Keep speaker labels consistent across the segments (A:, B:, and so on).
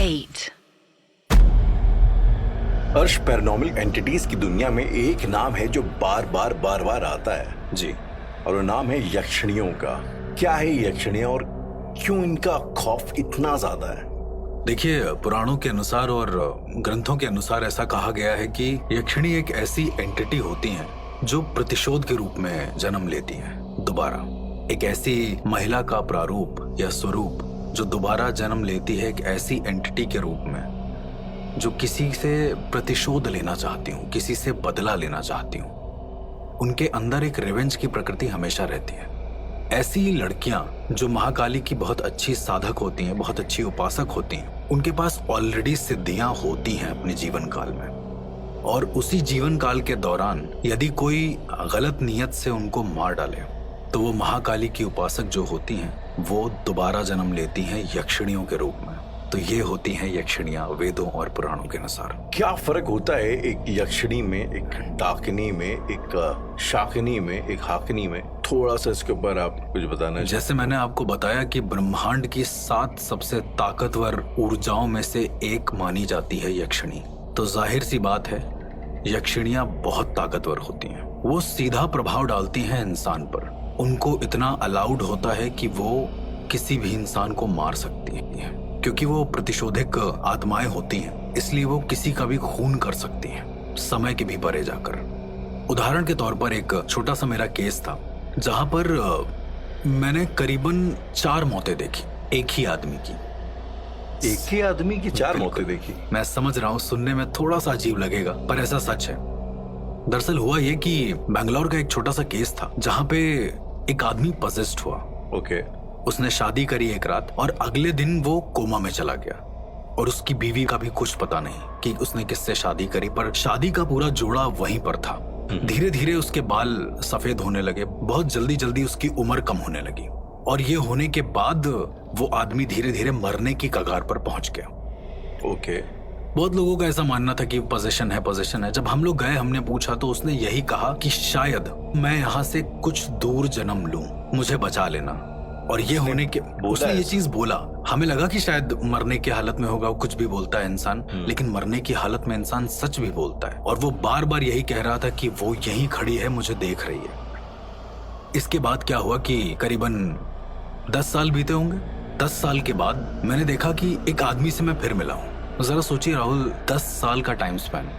A: 8.
B: अर्श, paranormal entities की दुनिया में एक नाम है जो बार बार आता है
C: जी।
B: और वो नाम है यक्षिणियों का। क्या है यक्षिणियां और क्यों इनका खौफ इतना ज्यादा है?
C: देखिए, पुराणों के अनुसार और ग्रंथों के अनुसार ऐसा कहा गया है कि यक्षिणी एक ऐसी एंटिटी होती हैं जो प्रतिशोध के रूप में जन्म लेती हैं दोबारा। एक ऐसी महिला का प्रारूप या स्वरूप जो दोबारा जन्म लेती है एक ऐसी एंटिटी के रूप में जो किसी से प्रतिशोध लेना चाहती हूँ, किसी से बदला लेना चाहती हूँ। उनके अंदर एक रिवेंज की प्रकृति हमेशा रहती है। ऐसी लड़कियां जो महाकाली की बहुत अच्छी साधक होती हैं, बहुत अच्छी उपासक होती हैं, उनके पास ऑलरेडी सिद्धियां होती हैं अपने जीवन काल में, और उसी जीवन काल के दौरान यदि कोई गलत नियत से उनको मार डाले तो वो महाकाली की उपासक जो होती हैं वो दोबारा जन्म लेती हैं यक्षिणियों के रूप में। तो ये होती हैं यक्षिणियां वेदों और पुराणों के अनुसार।
B: क्या फर्क होता है एक यक्षिणी में, एक डाकिनी में, एक शाकिनी में, एक हाकिनी में? थोड़ा सा इसके ऊपर आप कुछ बताना।
C: जैसे मैंने आपको बताया कि ब्रह्मांड की 7 सबसे ताकतवर ऊर्जाओं में से एक मानी जाती है यक्षिणी, तो जाहिर सी बात है यक्षिणियां बहुत ताकतवर होती हैं। वो सीधा प्रभाव डालती हैं इंसान पर। उनको इतना अलाउड होता है कि वो किसी भी इंसान को मार सकती हैं, क्योंकि वो प्रतिशोधक आत्माएं होती हैं, इसलिए वो किसी का भी खून कर सकती हैं, समय के भी परे जाकर। उदाहरण के तौर पर एक छोटा सा मेरा केस था जहां पर मैंने करीबन 4 मौतें देखी एक ही आदमी की।
B: एक ही आदमी की 4 मौतें देखी?
C: मैं समझ रहा हूँ, सुनने में थोड़ा सा अजीब लगेगा पर ऐसा सच है। दरअसल हुआ ये कि बैंगलोर का एक छोटा सा केस था जहां पे एक आदमी पजेस्ड हुआ।
B: ओके।
C: उसने शादी करी एक रात और अगले दिन वो कोमा में चला गया, और उसकी बीवी का भी कुछ पता नहीं कि उसने किससे शादी करी, पर शादी का पूरा जोड़ा वहीं पर था। धीरे धीरे उसके बाल सफेद होने लगे, बहुत जल्दी जल्दी उसकी उम्र कम होने लगी, और ये होने के बाद वो आदमी धीरे धीरे मरने की कगार पर पहुंच गया।
B: ओके।
C: बहुत लोगों का ऐसा मानना था कि पोजीशन है। जब हम लोग गए, हमने पूछा तो उसने यही कहा कि शायद मैं यहाँ से कुछ दूर जन्म लूं, मुझे बचा लेना। और ये होने के उसने ये चीज बोला। हमें लगा कि शायद मरने की हालत में होगा, कुछ भी बोलता है इंसान, लेकिन मरने की हालत में इंसान सच भी बोलता है। और वो बार बार यही कह रहा था कि वो यहीं खड़ी है, मुझे देख रही है। इसके बाद क्या हुआ कि करीबन 10 साल बीते होंगे। 10 साल के बाद मैंने देखा कि एक आदमी से मैं फिर मिला हूँ। जरा सोचिए राहुल, 10 साल का टाइम स्पैन।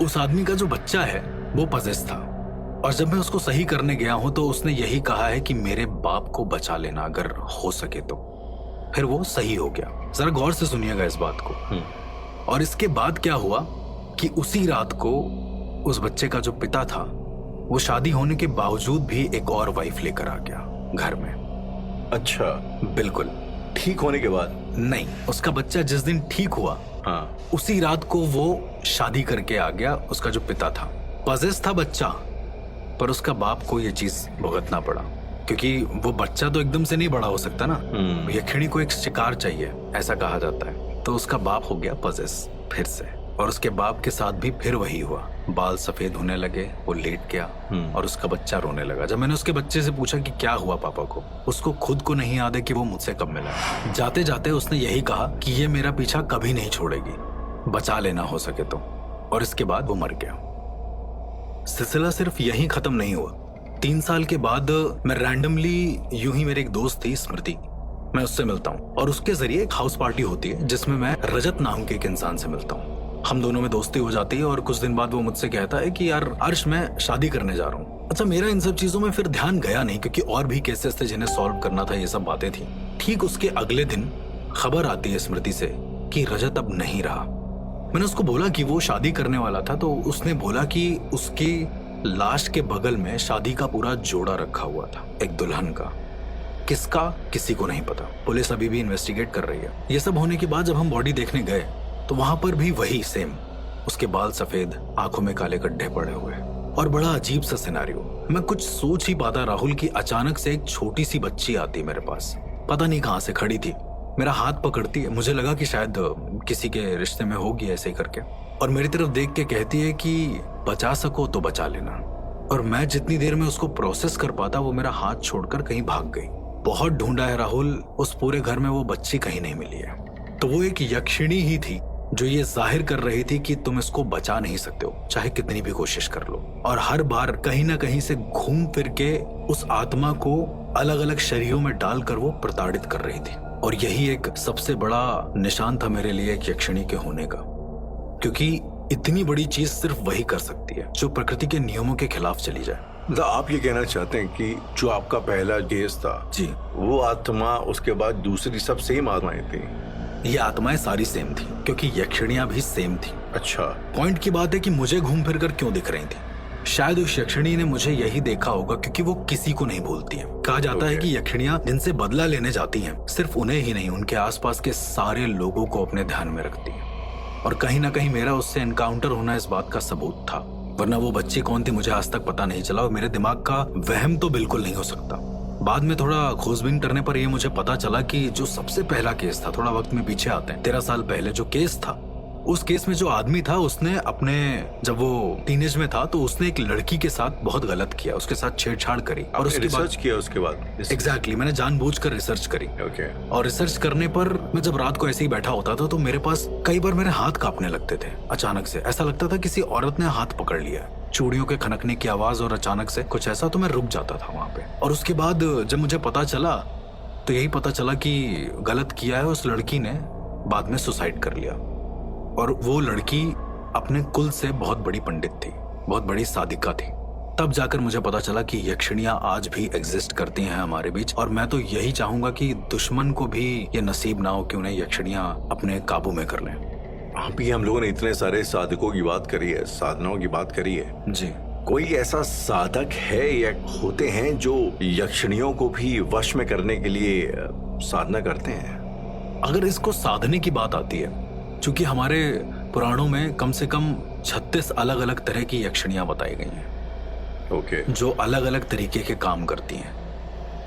C: उस आदमी का जो बच्चा है वो पजेस था, और जब मैं उसको सही करने गया हूं तो उसने यही कहा है कि मेरे बाप को बचा लेना अगर हो सके तो। फिर वो सही हो गया। जरा गौर से सुनिएगा इस बात को। और इसके बाद क्या हुआ कि उसी रात को उस बच्चे का जो पिता था वो शादी होने के बावजूद भी एक और वाइफ लेकर आ गया घर में।
B: अच्छा।
C: बिल्कुल।
B: ठीक होने के बाद?
C: नहीं, उसका बच्चा जिस दिन ठीक हुआ,
B: हाँ,
C: उसी रात को वो शादी करके आ गया। उसका जो पिता था, पजेस था बच्चा, पर उसका बाप को ये चीज भुगतना पड़ा, क्योंकि वो बच्चा तो एकदम से नहीं बड़ा हो सकता ना। यक्षिणी को एक शिकार चाहिए, ऐसा कहा जाता है। तो उसका बाप हो गया पजेस फिर से, और उसके बाप के साथ भी फिर वही हुआ। बाल सफेद होने लगे, वो लेट गया और उसका बच्चा रोने लगा। जब मैंने उसके बच्चे से पूछा कि क्या हुआ पापा को, उसको खुद को नहीं याद है कि वो मुझसे कब मिला। जाते जाते उसने यही कहा कि ये मेरा पीछा कभी नहीं छोड़ेगी, बचा लेना हो सके तो। और इसके बाद वो मर गया। सिलसिला सिर्फ यहीं खत्म नहीं हुआ। 3 साल के बाद मैं रैंडमली यूं ही, मेरी एक दोस्त थी स्मृति, मैं उससे मिलता हूँ, और उसके जरिए एक हाउस पार्टी होती है जिसमें मैं रजत नाम के एक इंसान से मिलता हूँ। हम दोनों में दोस्ती हो जाती है, और कुछ दिन बाद वो मुझसे कहता है कि यार अर्श, मैं शादी करने जा रहा हूँ। अच्छा, मेरा इन सब चीजों में फिर ध्यान गया नहीं, क्योंकि और भी केसेस थे जिन्हें सॉल्व करना था, ये सब बातें थी। ठीक उसके अगले दिन खबर आती है स्मृति से कि रजत अब नहीं रहा। मैंने उसको बोला कि वो शादी करने वाला था, तो उसने बोला कि उसकी लाश के बगल में शादी का पूरा जोड़ा रखा हुआ था, एक दुल्हन का। किसका, किसी को नहीं पता। पुलिस अभी भी इन्वेस्टिगेट कर रही है। ये सब होने के बाद जब हम बॉडी देखने गए तो वहां पर भी वही सेम, उसके बाल सफेद, आंखों में काले गड्ढे पड़े हुए, और बड़ा अजीब सा सिनेरियो। मैं कुछ सोच ही पाता राहुल की अचानक से एक छोटी सी बच्ची आती मेरे पास, पता नहीं कहां से खड़ी थी, मेरा हाथ पकड़ती है। मुझे लगा कि शायद किसी के रिश्ते में होगी ऐसे ही करके, और मेरी तरफ देख के कहती है कि बचा सको तो बचा लेना। और मैं जितनी देर में उसको प्रोसेस कर पाता, वो मेरा हाथ छोड़कर कहीं भाग गई। बहुत ढूंढा है राहुल, उस पूरे घर में वो बच्ची कहीं नहीं मिली है। तो वो एक यक्षिणी ही थी जो ये जाहिर कर रही थी कि तुम इसको बचा नहीं सकते हो, चाहे कितनी भी कोशिश कर लो। और हर बार कहीं ना कहीं से घूम फिर के उस आत्मा को अलग अलग शरीरों में डालकर वो प्रताड़ित कर रही थी। और यही एक सबसे बड़ा निशान था मेरे लिए एक यक्षिणी के होने का, क्योंकि इतनी बड़ी चीज सिर्फ वही कर सकती है जो प्रकृति के नियमों के खिलाफ चली जाए।
B: मतलब आप ये कहना चाहते हैं कि जो आपका पहला केस था
C: जी,
B: वो आत्मा, उसके बाद दूसरी सब सेम आत्माएं थी?
C: ये आत्माएं सारी सेम थी, क्योंकि यक्षिणियां भी सेम थी।
B: अच्छा।
C: पॉइंट की बात है कि मुझे घूम फिर कर क्यों दिख रही थी। शायद उस यक्षिणी ने मुझे यही देखा होगा, क्योंकि वो किसी को नहीं भूलती है। कहा जाता है कि यक्षिणियां जिनसे बदला लेने जाती हैं, सिर्फ उन्हें ही नहीं, उनके आसपास के सारे लोगों को अपने ध्यान में रखती हैं। और कहीं ना कहीं मेरा उससे एनकाउंटर होना इस बात का सबूत था, वरना वो बच्ची कौन थी मुझे आज तक पता नहीं चला। और मेरे दिमाग का वहम तो बिल्कुल नहीं हो सकता। बाद में थोड़ा खोजबीन करने पर ये मुझे पता चला कि जो सबसे पहला केस था, थोड़ा वक्त में पीछे आते हैं, 13 साल पहले जो केस था, उस केस में जो आदमी था उसने अपने, जब वो टीनेज में था तो उसने एक लड़की के साथ बहुत गलत किया, उसके साथ छेड़छाड़ करी। और उसके
B: रिसर्च किया उसके बाद?
C: एग्जैक्टली, मैंने जानबूझकर रिसर्च करी।
B: ओके।
C: और रिसर्च करने पर मैं जब रात को ऐसे ही बैठा होता था तो मेरे पास कई बार मेरे हाथ कांपने लगते थे। अचानक से ऐसा लगता था किसी औरत ने हाथ पकड़ लिया, चूड़ियों के खनकने की आवाज और अचानक से कुछ ऐसा, तो मैं रुक जाता था वहां पे। और उसके बाद जब मुझे पता चला तो यही पता चला कि गलत किया है उस लड़की ने, बाद में सुसाइड कर लिया। और वो लड़की अपने कुल से बहुत बड़ी पंडित थी, बहुत बड़ी साधिका थी। तब जाकर मुझे पता चला कि यक्षिणियां आज भी एग्जिस्ट करती हैं हमारे बीच। और मैं तो यही चाहूंगा कि दुश्मन को भी ये नसीब ना हो कि उन्हें यक्षिणियां अपने काबू में कर लें।
B: अभी हम लोगों ने इतने सारे साधकों की बात करी है, साधनाओं की बात करी है
C: जी।
B: कोई ऐसा साधक है या होते हैं जो यक्षिणियों को भी वश में करने के लिए साधना करते हैं?
C: अगर इसको साधने की बात आती है, चूंकि हमारे पुराणों में कम से कम 36 अलग अलग तरह की यक्षिणियां बताई गई हैं।
B: ओके।
C: जो अलग अलग तरीके के काम करती हैं।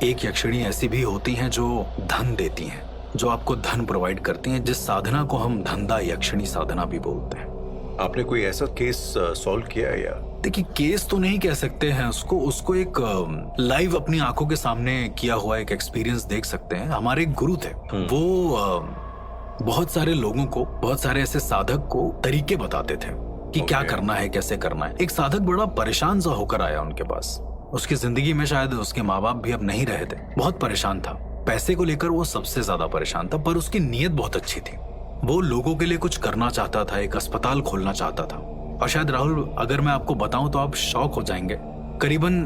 C: एक यक्षिणी ऐसी भी होती हैं जो धन देती हैं, जो आपको धन प्रोवाइड करती हैं, जिस साधना को हम धंधा यक्षिणी साधना भी बोलते हैं।
B: आपने कोई ऐसा केस सॉल्व किया है या?
C: देखिए, केस तो नहीं कह सकते हैं उसको एक लाइव अपनी आंखों के सामने किया हुआ एक एक्सपीरियंस देख सकते हैं। हमारे एक गुरु थे, वो बहुत सारे लोगों को, बहुत सारे ऐसे साधक को तरीके बताते थे कि क्या करना है, कैसे करना है। एक साधक बड़ा परेशान सा होकर आया उनके पास। उसकी जिंदगी में शायद उसके माँ बाप भी अब नहीं रहे थे, बहुत परेशान था। पैसे को लेकर वो सबसे ज्यादा परेशान था, पर उसकी नीयत बहुत अच्छी थी। वो लोगों के लिए कुछ करना चाहता था, एक अस्पताल खोलना चाहता था। और शायद राहुल, अगर मैं आपको बताऊं तो आप शॉक हो जाएंगे। करीबन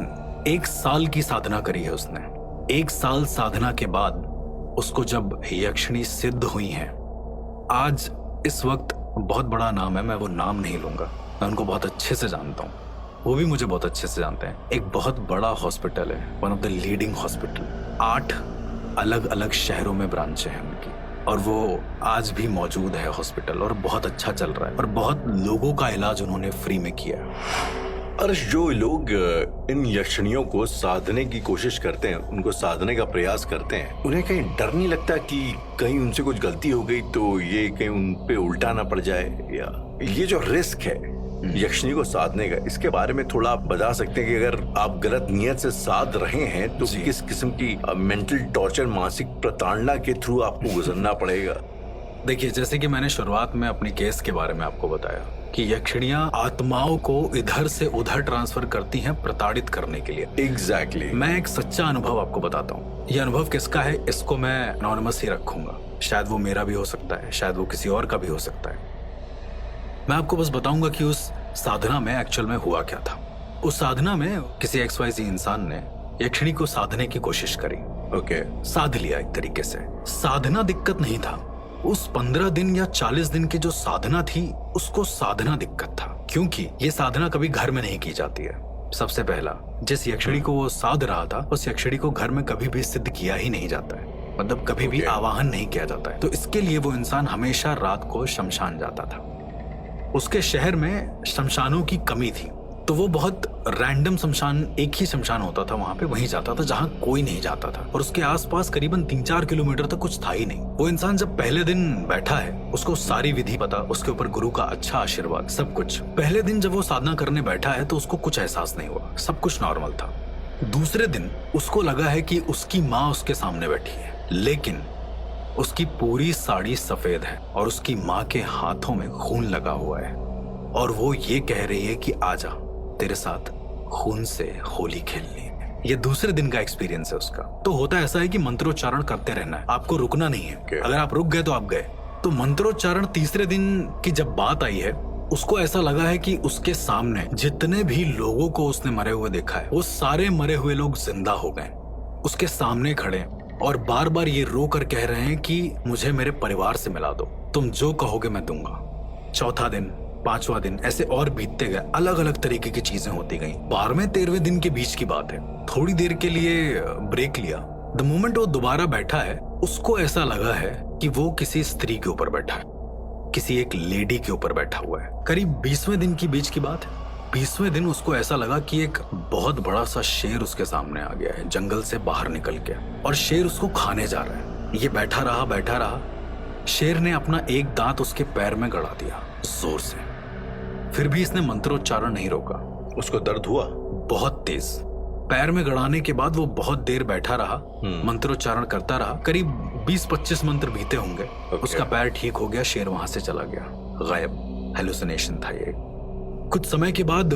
C: 1 साल की साधना करी है उसने। 1 साल साधना के बाद उसको जब यक्षिणी सिद्ध हुई हैं, आज इस वक्त बहुत बड़ा नाम है, मैं वो नाम नहीं लूंगा, मैं उनको बहुत अच्छे से जानता हूँ, वो भी मुझे बहुत अच्छे से जानते हैं। एक बहुत बड़ा हॉस्पिटल है, one of the leading hospital, 8 अलग अलग शहरों में ब्रांचें हैं उनकी, और वो आज भी मौजूद है हॉस्पिटल, और बहुत अच्छा चल रहा है, और बहुत लोगों का इलाज उन्होंने फ्री में किया है।
B: और जो लोग इन यक्षिणियों को साधने की कोशिश करते हैं, उनको साधने का प्रयास करते हैं, उन्हें कहीं डर नहीं लगता कि कहीं उनसे कुछ गलती हो गई तो ये कहीं उन पे उल्टा ना पड़ जाए? या ये जो रिस्क है यक्षिणी को साधने का, इसके बारे में थोड़ा आप बता सकते हैं कि अगर आप गलत नियत से साध रहे हैं तो किस किस्म की मेंटल टॉर्चर, मानसिक प्रताड़ना के थ्रू आपको गुजरना पड़ेगा?
C: देखिए, जैसे कि मैंने शुरुआत में अपनी केस के बारे में आपको बताया कि यक्षिणियां आत्माओं को इधर से उधर ट्रांसफर करती हैं प्रताड़ित करने के लिए।
B: एग्जैक्टली।
C: मैं एक सच्चा अनुभव आपको बताता हूँ। यह अनुभव किसका है इसको मैं एनोनिमस ही रखूंगा। शायद वो मेरा भी हो सकता है, शायद वो किसी और का भी हो सकता है। मैं आपको बस बताऊंगा कि उस साधना में एक्चुअल में हुआ क्या था। उस साधना में किसी XYZ इंसान ने यक्षिणी को साधने की कोशिश करी।
B: ओके।
C: साध लिया एक तरीके से। साधना दिक्कत नहीं था, उस 15 दिन या 40 दिन की जो साधना थी उसको साधना दिक्कत था, क्योंकि ये साधना कभी घर में नहीं की जाती है। सबसे पहला, जिस यक्षिणी को वो साध रहा था, उस यक्षिणी को घर में कभी भी सिद्ध किया ही नहीं जाता है, मतलब कभी भी आवाहन नहीं किया जाता है। तो इसके लिए वो इंसान हमेशा रात को शमशान जाता था। उसके शहर में शमशानों की कमी थी, तो वो बहुत रैंडम शमशान, एक ही शमशान होता था वहां पे, वहीं जाता था जहां कोई नहीं जाता था, और उसके आसपास करीबन 3-4 किलोमीटर तक कुछ था ही नहीं। वो इंसान जब पहले दिन बैठा है, उसको सारी विधि पता, उसके ऊपर गुरु का अच्छा आशीर्वाद, सब कुछ। पहले दिन जब वो साधना करने बैठा है तो उसको कुछ एहसास नहीं हुआ, सब कुछ नॉर्मल था। दूसरे दिन उसको लगा है कि उसकी माँ उसके सामने बैठी है, लेकिन उसकी पूरी साड़ी सफेद है और उसकी माँ के हाथों में खून लगा हुआ है और वो ये कह रही है कि आजा, तेरे साथ खून से होली खेलनी है। ये दूसरे दिन का एक्सपीरियंस है उसका। तो होता ऐसा है कि मंत्रोच्चारण करते रहना है, आपको रुकना नहीं है। अगर आप रुक गए तो आप गए। तो मंत्रोच्चारण तीसरे दिन की जब बात आई है, उसको ऐसा लगा है कि उसके सामने जितने भी लोगों को उसने मरे हुए देखा है, वो सारे मरे हुए लोग जिंदा हो गए, उसके सामने खड़े और बार बार ये रो कर कह रहे हैं कि मुझे मेरे परिवार से मिला दो, तुम जो कहोगे मैं दूंगा। चौथा दिन, पांचवा दिन, ऐसे और बीतते गए, अलग अलग तरीके की चीजें होती गई। 12वें 13वें दिन के बीच की बात है। थोड़ी देर के लिए ब्रेक लिया। द मोमेंट वो दोबारा बैठा है, उसको ऐसा लगा है कि वो किसी स्त्री के ऊपर बैठा है, किसी एक लेडी के ऊपर बैठा हुआ है। करीब 20वें दिन की बीच की बात है। 20वें दिन उसको ऐसा लगा कि एक बहुत बड़ा सा शेर उसके सामने आ गया है, जंगल से बाहर निकल के, और शेर उसको खाने जा रहा है। ये बैठा रहा। शेर ने अपना एक दांत उसके पैर में गड़ा दिया जोर से। फिर भी इसने मंत्रोच्चारण नहीं रोका।
B: उसको दर्द हुआ
C: बहुत तेज। पैर में गड़ाने के बाद वो बहुत देर बैठा रहा, मंत्रोच्चारण करता रहा। करीब 20-25 मंत्र बीते होंगे। उसका पैर ठीक हो गया, शेर वहां से चला गया, गायब। हेलुसिनेशन था ये। कुछ समय के बाद,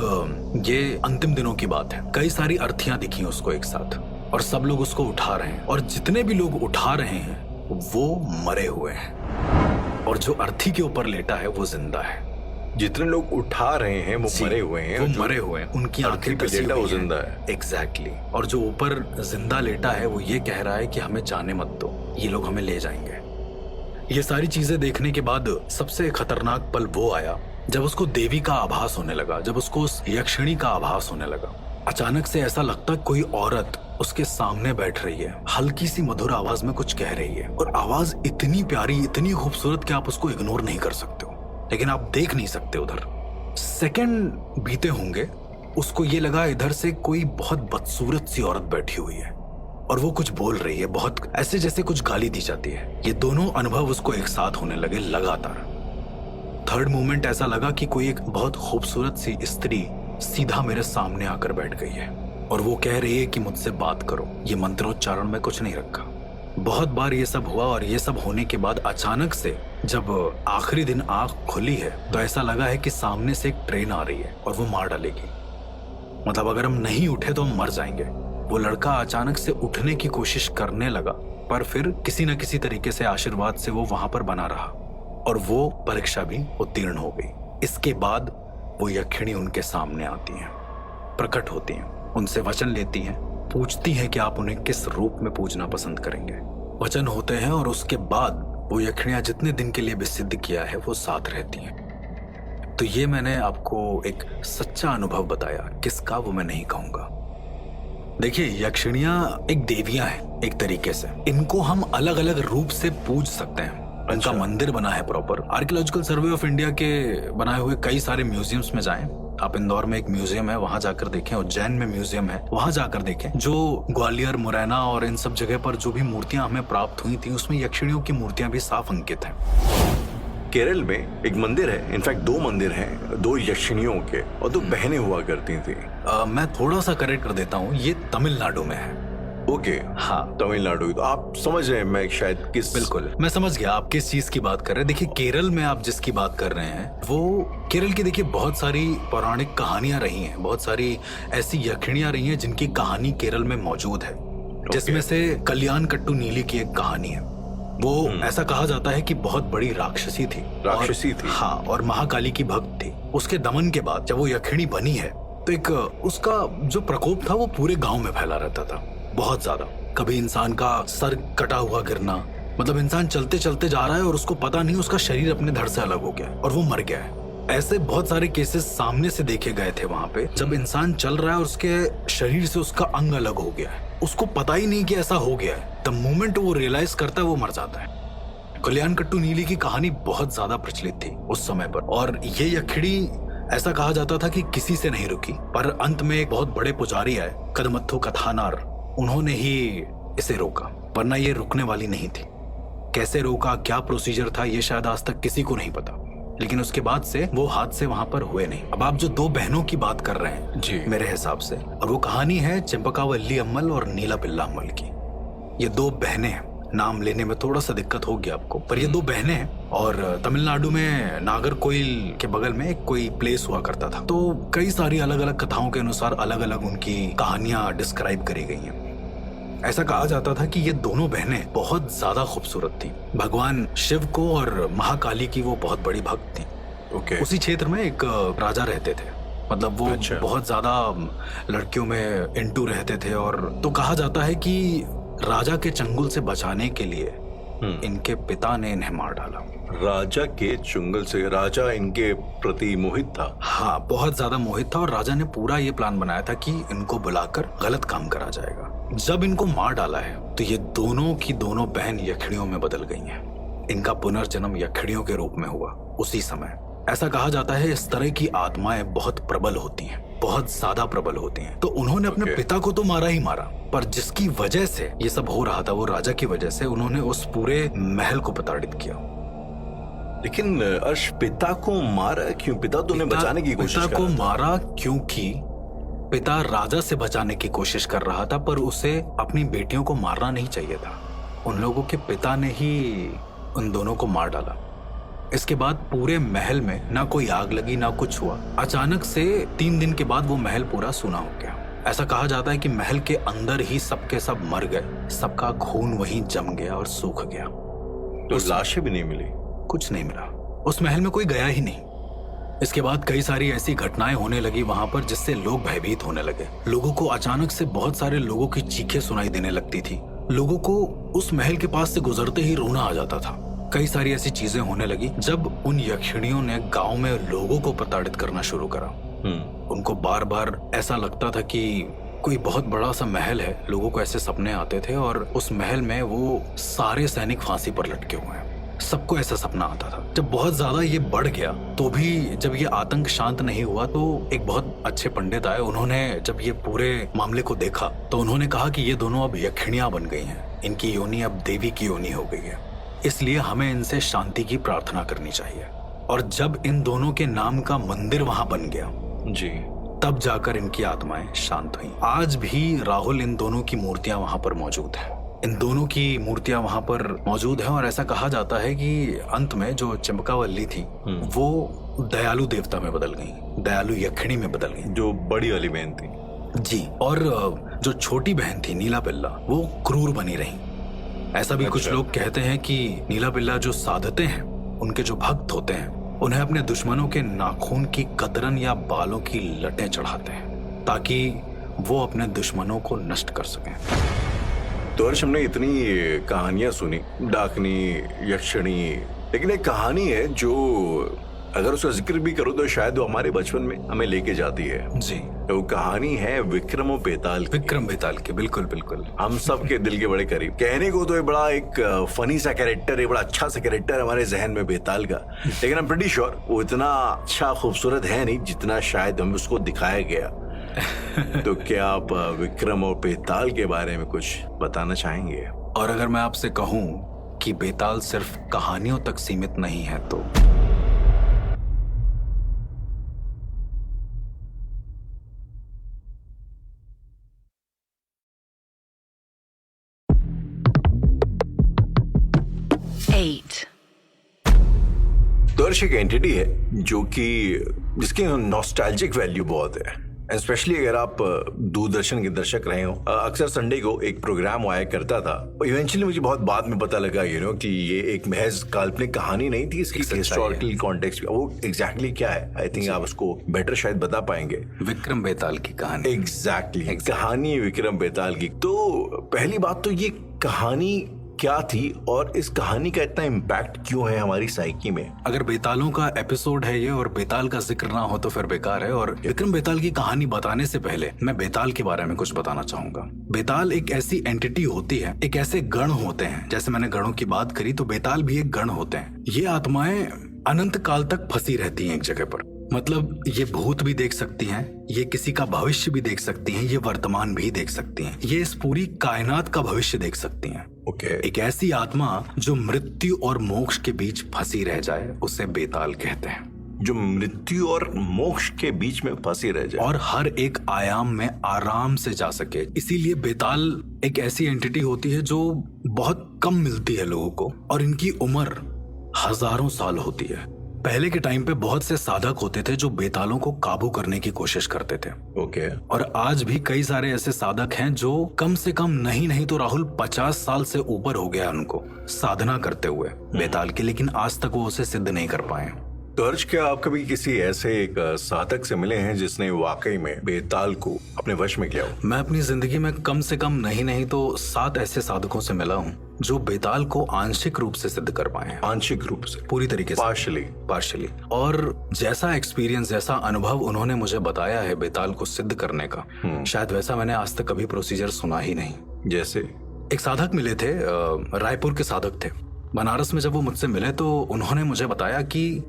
C: ये अंतिम दिनों की बात है, कई सारी अर्थियां दिखी उसको एक साथ और सब लोग उसको उठा रहे हैं, और जितने भी लोग उठा रहे हैं वो मरे हुए हैं, और जो अर्थी के ऊपर लेटा है वो जिंदा है।
B: जितने लोग उठा रहे हैं वो मरे हुए हैं,
C: वो मरे हुए हैं, उनकी आंखें
B: पे लेटा वो जिंदा है।
C: एग्जैक्टली। और जो ऊपर जिंदा लेटा है वो ये कह रहा है कि हमें जाने मत दो, ये लोग हमें ले जाएंगे। ये सारी चीजें देखने के बाद सबसे खतरनाक पल वो आया जब उसको देवी का आभास होने लगा, जब उसको उस यक्षिणी का आभास होने लगा। अचानक से ऐसा लगता कोई औरत उसके सामने बैठ रही है, हल्की सी मधुर आवाज में कुछ कह रही है, और आवाज इतनी प्यारी, इतनी खूबसूरत कि आप उसको इग्नोर नहीं कर सकते हो, लेकिन आप देख नहीं सकते उधर। सेकंड बीते होंगे, उसको ये लगा इधर से कोई बहुत बदसूरत सी औरत बैठी हुई है और वो कुछ बोल रही है, बहुत ऐसे जैसे कुछ गाली दी जाती है। ये दोनों अनुभव उसको एक साथ होने लगे लगातार। थर्ड मोमेंट ऐसा लगा कि कोई एक बहुत खूबसूरत सी स्त्री सीधा मेरे सामने आकर बैठ गई है और वो कह रही है कि मुझसे बात करो। ये मंत्रोच्चारण में कुछ नहीं रखा। बहुत बार ये सब हुआ, और ये सब होने के बाद अचानक से जब आखिरी दिन आंख खुली है तो ऐसा लगा है कि सामने से एक ट्रेन आ रही है और वो मार डालेगी। मतलब अगर हम नहीं उठे तो हम मर जाएंगे। वो लड़का अचानक से उठने की कोशिश करने लगा, पर फिर किसी न किसी तरीके से आशीर्वाद से वो वहां पर बना रहा और वो परीक्षा भी उत्तीर्ण हो गई। इसके बाद वो यक्षिणी उनके सामने आती हैं, प्रकट होती हैं, उनसे वचन लेती हैं, पूछती हैं कि आप उन्हें किस रूप में पूजना पसंद करेंगे। वचन होते हैं और उसके बाद वो यक्षिणियां जितने दिन के लिए भी सिद्ध किया है वो साथ रहती हैं। तो ये मैंने आपको एक सच्चा अनुभव बताया, किसका वो मैं नहीं कहूंगा। देखिए, यक्षिणियां एक देवियां हैं एक तरीके से। इनको हम अलग अलग रूप से पूज सकते हैं। इनका मंदिर बना है proper. Archaeological survey of India के बनाए हुए कई सारे म्यूजियम्स में जाएं आप। इंदौर में एक म्यूजियम है, वहां जाकर देखें। उज्जैन में म्यूजियम है, वहां जाकर देखें। जो ग्वालियर, मुरैना और इन सब जगह पर जो भी मूर्तियां हमें प्राप्त हुई थी, उसमें यक्षिणियों की मूर्तियां भी साफ अंकित हैं।
B: केरल में एक मंदिर है, इनफैक्ट 2 मंदिर हैं, 2 यक्षिणियों के, और 2 बहनें हुआ करती थी।
C: मैं थोड़ा सा करेक्ट कर देता हूँ, ये तमिलनाडु में है।
B: ओके, हाँ, तमिलनाडु। तो आप समझ रहे हैं मैं शायद किस।
C: बिल्कुल, मैं समझ गया आप किस चीज की बात कर रहे हैं। देखिए, केरल में आप जिसकी बात कर रहे हैं, वो केरल की देखिए बहुत सारी पौराणिक कहानियां रही हैं, बहुत सारी ऐसी यक्षिणियां रही हैं जिनकी कहानी केरल में मौजूद है। जिसमें से कल्याण कट्टू नीली की एक कहानी है। वो ऐसा कहा जाता है कि बहुत बड़ी राक्षसी थी। हाँ, और महाकाली की भक्त थी। उसके दमन के बाद जब वो यक्षिणी बनी है तो एक उसका जो प्रकोप था वो पूरे गांव में फैला रहता था, बहुत ज्यादा। कभी इंसान का सर कटा हुआ गिरना, मतलब इंसान चलते चलते जा रहा है और उसको पता नहीं उसका शरीर अपने धड़ से अलग हो गया और वो मर गया है। ऐसे बहुत सारे केसेस सामने से देखे गए थे वहां पे, जब इंसान चल रहा है और उसके शरीर से उसका अंग अलग हो गया है, उसको पता ही नहीं कि ऐसा हो गया है। द मोमेंट वो रियलाइज करता है वो मर जाता है। कल्याण कट्टू नीली की कहानी बहुत ज्यादा प्रचलित थी उस समय पर, और ये यक्षिणी ऐसा कहा जाता था कि किसी से नहीं रुकी। पर अंत में एक बहुत बड़े पुजारी आए, कदमत्थु कथानार, उन्होंने ही इसे रोका, वरना ये रुकने वाली नहीं थी। कैसे रोका, क्या प्रोसीजर था, ये शायद आज तक किसी को नहीं पता। लेकिन उसके बाद से वो हादसे वहां पर हुए नहीं। अब आप जो 2 बहनों की बात कर रहे हैं
B: जी,
C: मेरे हिसाब से, और वो कहानी है चंपकावल्ली अम्मल और नीला पिल्ला अम्मल की। ये 2 बहनें हैं, नाम लेने में थोड़ा सा दिक्कत होगी आपको, पर ये 2 बहनें हैं और तमिलनाडु में नागरकोइल के बगल में एक कोई प्लेस हुआ करता था। तो कई सारी अलग अलग कथाओं के अनुसार अलग अलग उनकी कहानियां डिस्क्राइब करी गई हैं। ऐसा कहा जाता था कि ये दोनों बहनें बहुत ज्यादा खूबसूरत थी। भगवान शिव को और महाकाली की वो बहुत बड़ी भक्त थी। उसी क्षेत्र में एक राजा रहते थे, मतलब वो बहुत ज्यादा लड़कियों में इंटू रहते थे। और तो कहा जाता है कि राजा के चंगुल से बचाने के लिए इनके पिता ने इन्हें मार डाला।
B: राजा के चंगुल से? राजा इनके प्रति मोहित था?
C: हाँ, बहुत ज्यादा मोहित था और राजा ने पूरा ये प्लान बनाया था कि इनको बुलाकर गलत काम करा जाएगा। जब इनको मार डाला है तो ये दोनों की दोनों बहन यक्षिणियों में बदल गई हैं। इनका पुनर्जन्म यक्षिणियों के रूप में हुआ उसी समय। ऐसा कहा जाता है इस तरह की आत्माएं बहुत प्रबल होती हैं, बहुत ज्यादा प्रबल होती हैं। तो उन्होंने अपने पिता को तो मारा ही मारा, पर जिसकी वजह से ये सब हो रहा था वो राजा की वजह से उन्होंने उस पूरे महल को प्रताड़ित किया।
B: लेकिन अर्श, पिता को मारा क्यों? पिता तो उन्हें बचाने की कोशिश कर रहा था।
C: पिता को मारा क्योंकि पिता राजा से बचाने की कोशिश कर रहा था, पर उसे अपनी बेटियों को मारना नहीं चाहिए था। उन लोगों के पिता ने ही उन दोनों को मार डाला। इसके बाद पूरे महल में ना कोई आग लगी ना कुछ हुआ। अचानक से 3 दिन के बाद वो महल पूरा सूना हो गया। ऐसा कहा जाता है कि महल के अंदर ही सबके सब मर गए, सबका खून वहीं जम गया और सूख गया।
B: तो लाशें भी नहीं मिली?
C: कुछ नहीं मिला, उस महल में कोई गया ही नहीं। इसके बाद कई सारी ऐसी घटनाएं होने लगी वहां पर जिससे लोग भयभीत होने लगे। लोगों को अचानक से बहुत सारे लोगों की चीखें सुनाई देने लगती थी। लोगों को उस महल के पास से गुजरते ही रोना आ जाता था। कई सारी ऐसी चीजें होने लगी जब उन यक्षिणियों ने गांव में लोगों को प्रताड़ित करना शुरू करा। उनको बार बार ऐसा लगता था कि कोई बहुत बड़ा सा महल है। लोगों को ऐसे सपने आते थे और उस महल में वो सारे सैनिक फांसी पर लटके हुए हैं। सबको ऐसा सपना आता था। जब बहुत ज्यादा ये बढ़ गया तो भी जब ये आतंक शांत नहीं हुआ तो एक बहुत अच्छे पंडित आए। उन्होंने जब ये पूरे मामले को देखा तो उन्होंने कहा कि ये दोनों अब यक्षिणियां बन गई हैं। इनकी योनि अब देवी की योनि हो गई है, इसलिए हमें इनसे शांति की प्रार्थना करनी चाहिए। और जब इन दोनों के नाम का मंदिर वहां बन गया
B: जी,
C: तब जाकर इनकी आत्माएं शांत हुई। आज भी राहुल इन दोनों की मूर्तियां वहां पर मौजूद है। इन दोनों की मूर्तियां वहां पर मौजूद है और ऐसा कहा जाता है कि अंत में जो चंपकावल्ली थी वो दयालु देवता में बदल गई, दयालु यक्षिणी में बदल गई,
B: जो बड़ी वाली बहन थी।
C: जी, और जो छोटी बहन थी नीला पिल्ला वो क्रूर बनी रही। ऐसा भी कुछ लोग कहते हैं कि नीला पिल्ला जो साधते हैं, उनके जो भक्त होते हैं, उन्हें अपने दुश्मनों के नाखून की कतरन या बालों की लटें चढ़ाते हैं ताकि वो अपने दुश्मनों को नष्ट कर सकें।
B: तो अर्श, हमने इतनी कहानियां सुनी, डाकनी, यक्षिणी, लेकिन एक कहानी है जो अगर उसका जिक्र भी करो तो शायद वो हमारे बचपन में हमें लेके जाती है।
C: जी,
B: तो वो कहानी है विक्रम और बेताल की।
C: विक्रम बेताल की, बिल्कुल बिल्कुल।
B: हम सब के दिल के बड़े करीब। कहने को तो ये बड़ा एक फनी सा कैरेक्टर है, बड़ा अच्छा सा कैरेक्टर हमारे जहन में बेताल का, लेकिन I'm pretty sure वो इतना अच्छा खूबसूरत है नहीं जितना शायद हमें उसको दिखाया गया। तो क्या आप विक्रम और बेताल के बारे में कुछ बताना चाहेंगे?
C: और अगर मैं आपसे कहूं कि बेताल सिर्फ कहानियों तक सीमित नहीं है तो
B: दर्श एक एंटिटी है जो कि जिसकी नॉस्टैल्जिक वैल्यू बहुत है, स्पेशली अगर आप दूरदर्शन के दर्शक रहे हो। अक्सर संडे को एक प्रोग्राम आया करता था। इवेंचुअली मुझे बहुत बाद में पता लगा कि ये एक महज काल्पनिक कहानी नहीं थी, इसकी हिस्टोरिकल कॉन्टेक्स्ट वो एग्जैक्टली क्या है, आई थिंक आप उसको बेटर शायद बता पाएंगे।
C: विक्रम बेताल की कहानी।
B: एग्जैक्टली कहानी विक्रम बेताल की। तो पहली बात तो ये कहानी क्या थी और इस कहानी का इतना इम्पैक्ट क्यों है हमारी साइकी में?
C: अगर बेतालों का एपिसोड है ये और बेताल का जिक्र ना हो तो फिर बेकार है। और विक्रम बेताल की कहानी बताने से पहले मैं बेताल के बारे में कुछ बताना चाहूंगा। बेताल एक ऐसी एंटिटी होती है, एक ऐसे गण होते हैं, जैसे मैंने गणों की बात करी तो बेताल भी एक गण होते हैं। ये आत्माएं अनंत काल तक फंसी रहती हैं एक जगह पर। मतलब ये भूत भी देख सकती हैं, ये किसी का भविष्य भी देख सकती हैं, ये वर्तमान भी देख सकती हैं, ये इस पूरी कायनात का भविष्य देख सकती हैं। एक ऐसी आत्मा जो मृत्यु और मोक्ष के बीच फंसी रह जाए उसे बेताल कहते हैं।
B: जो मृत्यु और मोक्ष के बीच में फंसी रह जाए
C: और हर एक आयाम में आराम से जा सके, इसीलिए बेताल एक ऐसी एंटिटी होती है जो बहुत कम मिलती है लोगों को और इनकी उम्र हजारों साल होती है। पहले के टाइम पे बहुत से साधक होते थे जो बेतालों को काबू करने की कोशिश करते थे।
B: ओके।
C: और आज भी कई सारे ऐसे साधक हैं जो कम से कम नहीं तो राहुल 50 साल से ऊपर हो गया उनको साधना करते हुए बेताल की, लेकिन आज तक वो उसे सिद्ध नहीं कर पाए।
B: तो अर्ज, क्या आप कभी किसी ऐसे एक साधक से मिले हैं जिसने वाकई में बेताल को अपने वश में किया हो?
C: मैं अपनी जिंदगी में कम से कम नहीं तो 7 ऐसे साधकों से मिला हूँ जो बेताल को आंशिक रूप से सिद्ध कर पाए हैं।
B: आंशिक रूप से?
C: पूरी तरीके से, पार्शली। और जैसा एक्सपीरियंस, जैसा अनुभव उन्होंने मुझे बताया है बेताल को सिद्ध करने का, शायद वैसा मैंने आज तक कभी प्रोसीजर सुना ही नहीं।
B: जैसे
C: एक साधक मिले थे, रायपुर के साधक थे। बनारस में जब वो मुझसे मिले तो उन्होंने मुझे बताया कि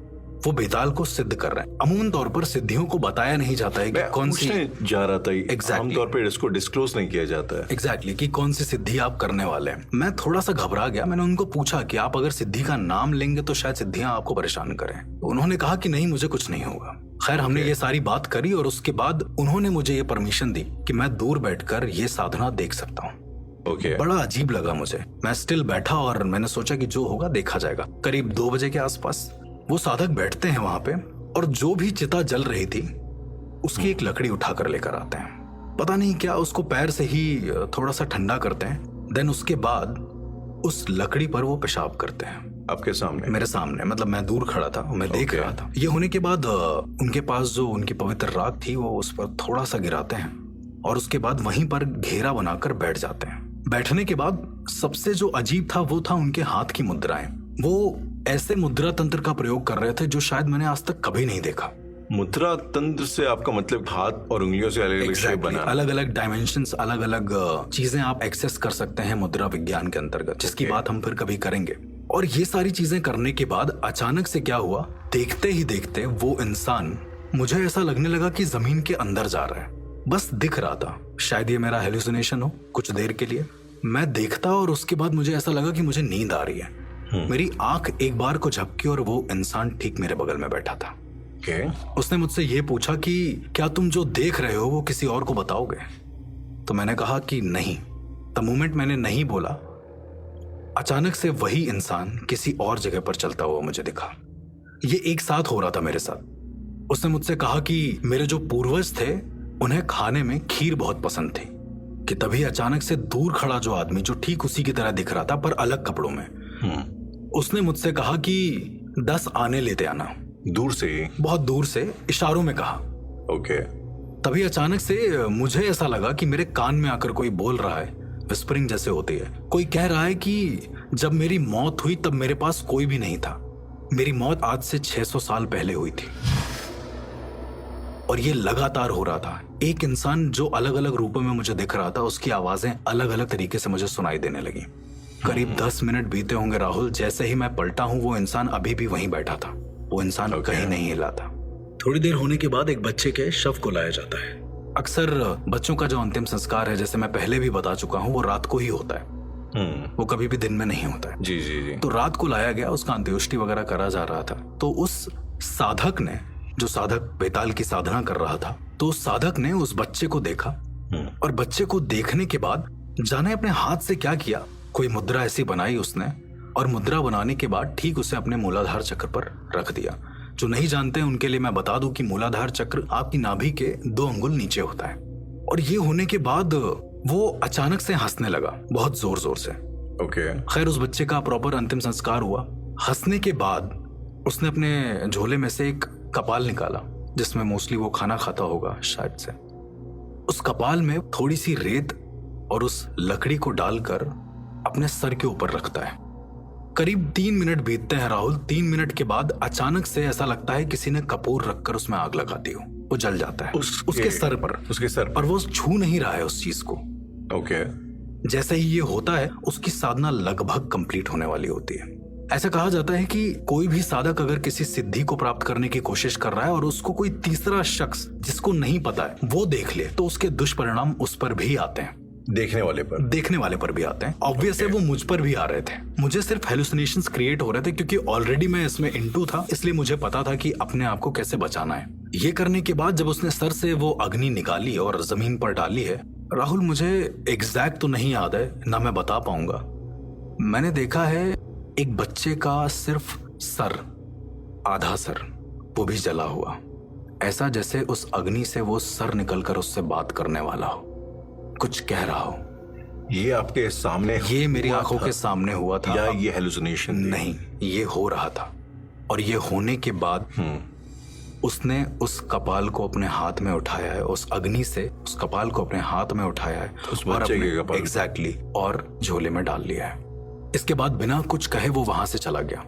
C: वो बेताल को सिद्ध कर रहे हैं। अमूमन तौर पर सिद्धियों को बताया नहीं जाता है कि कौन सी
B: जा रहा था।
C: Exactly.
B: आमतौर पर इसको डिस्क्लोज नहीं किया जाता है।
C: एग्जैक्टली कि कौन सी सिद्धि आप करने वाले हैं। मैं थोड़ा सा घबरा गया। मैंने उनको पूछा कि आप अगर सिद्धि का नाम लेंगे तो शायद सिद्धियां आपको परेशान करें। उन्होंने कहा कि नहीं, मुझे कुछ नहीं होगा। खैर, हमने ये सारी बात करी और उसके बाद उन्होंने मुझे ये परमिशन दी कि मैं दूर बैठकर ये साधना देख सकता हूँ।
B: ओके।
C: बड़ा अजीब लगा मुझे। मैं स्टिल बैठा और मैंने सोचा कि जो होगा देखा जाएगा। करीब 2 बजे के आसपास वो साधक बैठते हैं वहां पे और जो भी चिता जल रही थी उसकी एक लकड़ी उठाकर लेकर आते हैं। पता नहीं क्या, उसको पैर से ही थोड़ा सा ठंडा करते हैं। देन उसके बाद उस लकड़ी पर वो पेशाब करते हैं।
B: आपके सामने? मेरे
C: सामने, मतलब मैं दूर खड़ा था, मैं देख रहा था। ये होने के बाद उनके पास जो उनकी पवित्र राख थी वो उस पर थोड़ा सा गिराते हैं और उसके बाद वहीं पर घेरा बनाकर बैठ जाते हैं। बैठने के बाद सबसे जो अजीब था वो था उनके हाथ की मुद्राएं। वो ऐसे मुद्रा तंत्र का प्रयोग कर रहे थे जो शायद मैंने आज तक कभी नहीं देखा।
B: मुद्रा तंत्र से आपका मतलब हाथ और उंगलियों से अलग अलग शेप बनाना?
C: अलग अलग डायमेंशंस, अलग अलग चीजें आप एक्सेस कर सकते हैं मुद्रा विज्ञान के अंतर्गत, जिसकी बात हम फिर कभी करेंगे। और ये सारी चीजें करने के बाद अचानक से क्या हुआ, देखते ही देखते वो इंसान, मुझे ऐसा लगने लगा कि जमीन के अंदर जा रहा है। बस दिख रहा था। शायद ये मेरा हेलुसिनेशन हो। कुछ देर के लिए मैं देखता और उसके बाद मुझे ऐसा लगा कि मुझे नींद आ रही है। मेरी आंख एक बार को झपकी और वो इंसान ठीक मेरे बगल में बैठा था। उसने मुझसे ये पूछा कि क्या तुम जो देख रहे हो वो किसी और को बताओगे? तो मैंने कहा कि नहीं। द मोमेंट मैंने नहीं बोला, अचानक से वही इंसान किसी और जगह पर चलता हुआ मुझे दिखा। ये एक साथ हो रहा था मेरे साथ। उसने मुझसे कहा कि मेरे जो पूर्वज थे उन्हें खाने में खीर बहुत पसंद थी, कि तभी अचानक से दूर खड़ा जो आदमी, जो ठीक उसी की तरह दिख रहा था पर अलग कपड़ों में, उसने मुझसे कहा कि 10 आने लेते आना।
B: दूर से? बहुत
C: दूर से, इशारों में कहा।
B: ओके।
C: तभी अचानक से मुझे ऐसा लगा कि मेरे कान में आकर कोई बोल रहा है, विस्परिंग जैसे होती है। कोई कह रहा है कि जब मेरी मौत हुई तब मेरे पास कोई भी नहीं था। मेरी मौत आज से 600 साल पहले हुई थी। और ये लगातार हो रहा था। एक इंसान जो अलग अलग रूपों में मुझे दिख रहा था, उसकी आवाजें अलग अलग तरीके से मुझे सुनाई देने लगी। करीब 10 मिनट बीते होंगे राहुल। जैसे ही मैं पलटा हूँ वो इंसान अभी भी वहीं बैठा था। वो इंसान कहीं नहीं हिला था। थोड़ी देर होने के बाद एक बच्चे के शव को लाया जाता है। अक्सर बच्चों का जो अंतिम संस्कार है, जैसे मैं पहले भी बता चुका हूँ, वो रात को ही होता है। वो कभी भी दिन में नहीं होता है।
B: जी जी जी।
C: तो रात को लाया गया, उसका अंत्येष्टि वगैरह करा जा रहा था। तो उस साधक ने, जो साधक बेताल की साधना कर रहा था, तो उस साधक ने उस बच्चे को देखा और बच्चे को देखने के बाद जाने अपने हाथ से क्या किया, कोई मुद्रा ऐसी बनाई उसने, और मुद्रा बनाने के बाद ठीक उसे अपने मूलाधार चक्र पर रख दिया। जो नहीं जानते उनके लिए मैं बता दूं कि मूलाधार चक्र आपकी नाभि के 2 अंगुल नीचे होता है। और ये होने के बाद वो अचानक से हंसने लगा, बहुत जोर जोर से।
B: ओके।
C: खैर, उस बच्चे का प्रॉपर अंतिम संस्कार हुआ। हंसने के बाद उसने अपने झोले में से एक कपाल निकाला, जिसमें मोस्टली वो खाना खाता होगा शायद से। उस कपाल में थोड़ी सी रेत और उस लकड़ी को डालकर अपने सर के ऊपर रखता है। करीब 3 मिनट बीतते हैं राहुल। 3 मिनट के बाद अचानक से ऐसा लगता है किसी ने कपूर रखकर उसमें आग लगा दी हो। वो जल जाता है उसके सर पर। और वो छू नहीं रहा है उस चीज को।
B: ओके।
C: जैसे ही ये होता है, उसकी साधना लगभग कंप्लीट होने वाली होती है। ऐसा कहा जाता है कि कोई भी साधक अगर किसी सिद्धि को प्राप्त करने की कोशिश कर रहा है और उसको कोई तीसरा शख्स जिसको नहीं पता है वो देख ले, तो उसके दुष्परिणाम उस पर भी आते हैं। देखने वाले पर भी आते हैं। ऑब्वियस है, वो मुझ पर भी आ रहे थे। मुझे सिर्फ हेलुसिनेशंस क्रिएट हो रहे थे क्योंकि ऑलरेडी मैं इसमें इनटू था, इसलिए मुझे पता था कि अपने आप को कैसे बचाना है। ये करने के बाद जब उसने सर से वो अग्नि निकाली और जमीन पर डाली है, राहुल मुझे एग्जैक्ट तो नहीं याद है, ना मैं बता पाऊंगा, मैंने देखा है एक बच्चे का सिर्फ सर, आधा सर, वो भी जला हुआ, ऐसा जैसे उस अग्नि से वो सर निकलकर उससे बात करने वाला हो, कुछ कह रहा हो।
B: ये आपके सामने
C: ये मेरी
B: हुआ
C: आंखों
B: था?
C: के सामने हुआ था
B: या ये हेलुसिनेशन?
C: नहीं, ये हो रहा था। और ये होने के बाद उसने उस कपाल को अपने हाथ में उठाया है, उस अग्नि से उस कपाल को अपने हाथ में उठाया है
B: उस
C: और
B: बच्चे
C: अपने
B: के कपाल को।
C: एग्जैक्टली और झोले में डाल लिया है। इसके बाद बिना कुछ कहे वो वहां से चला गया,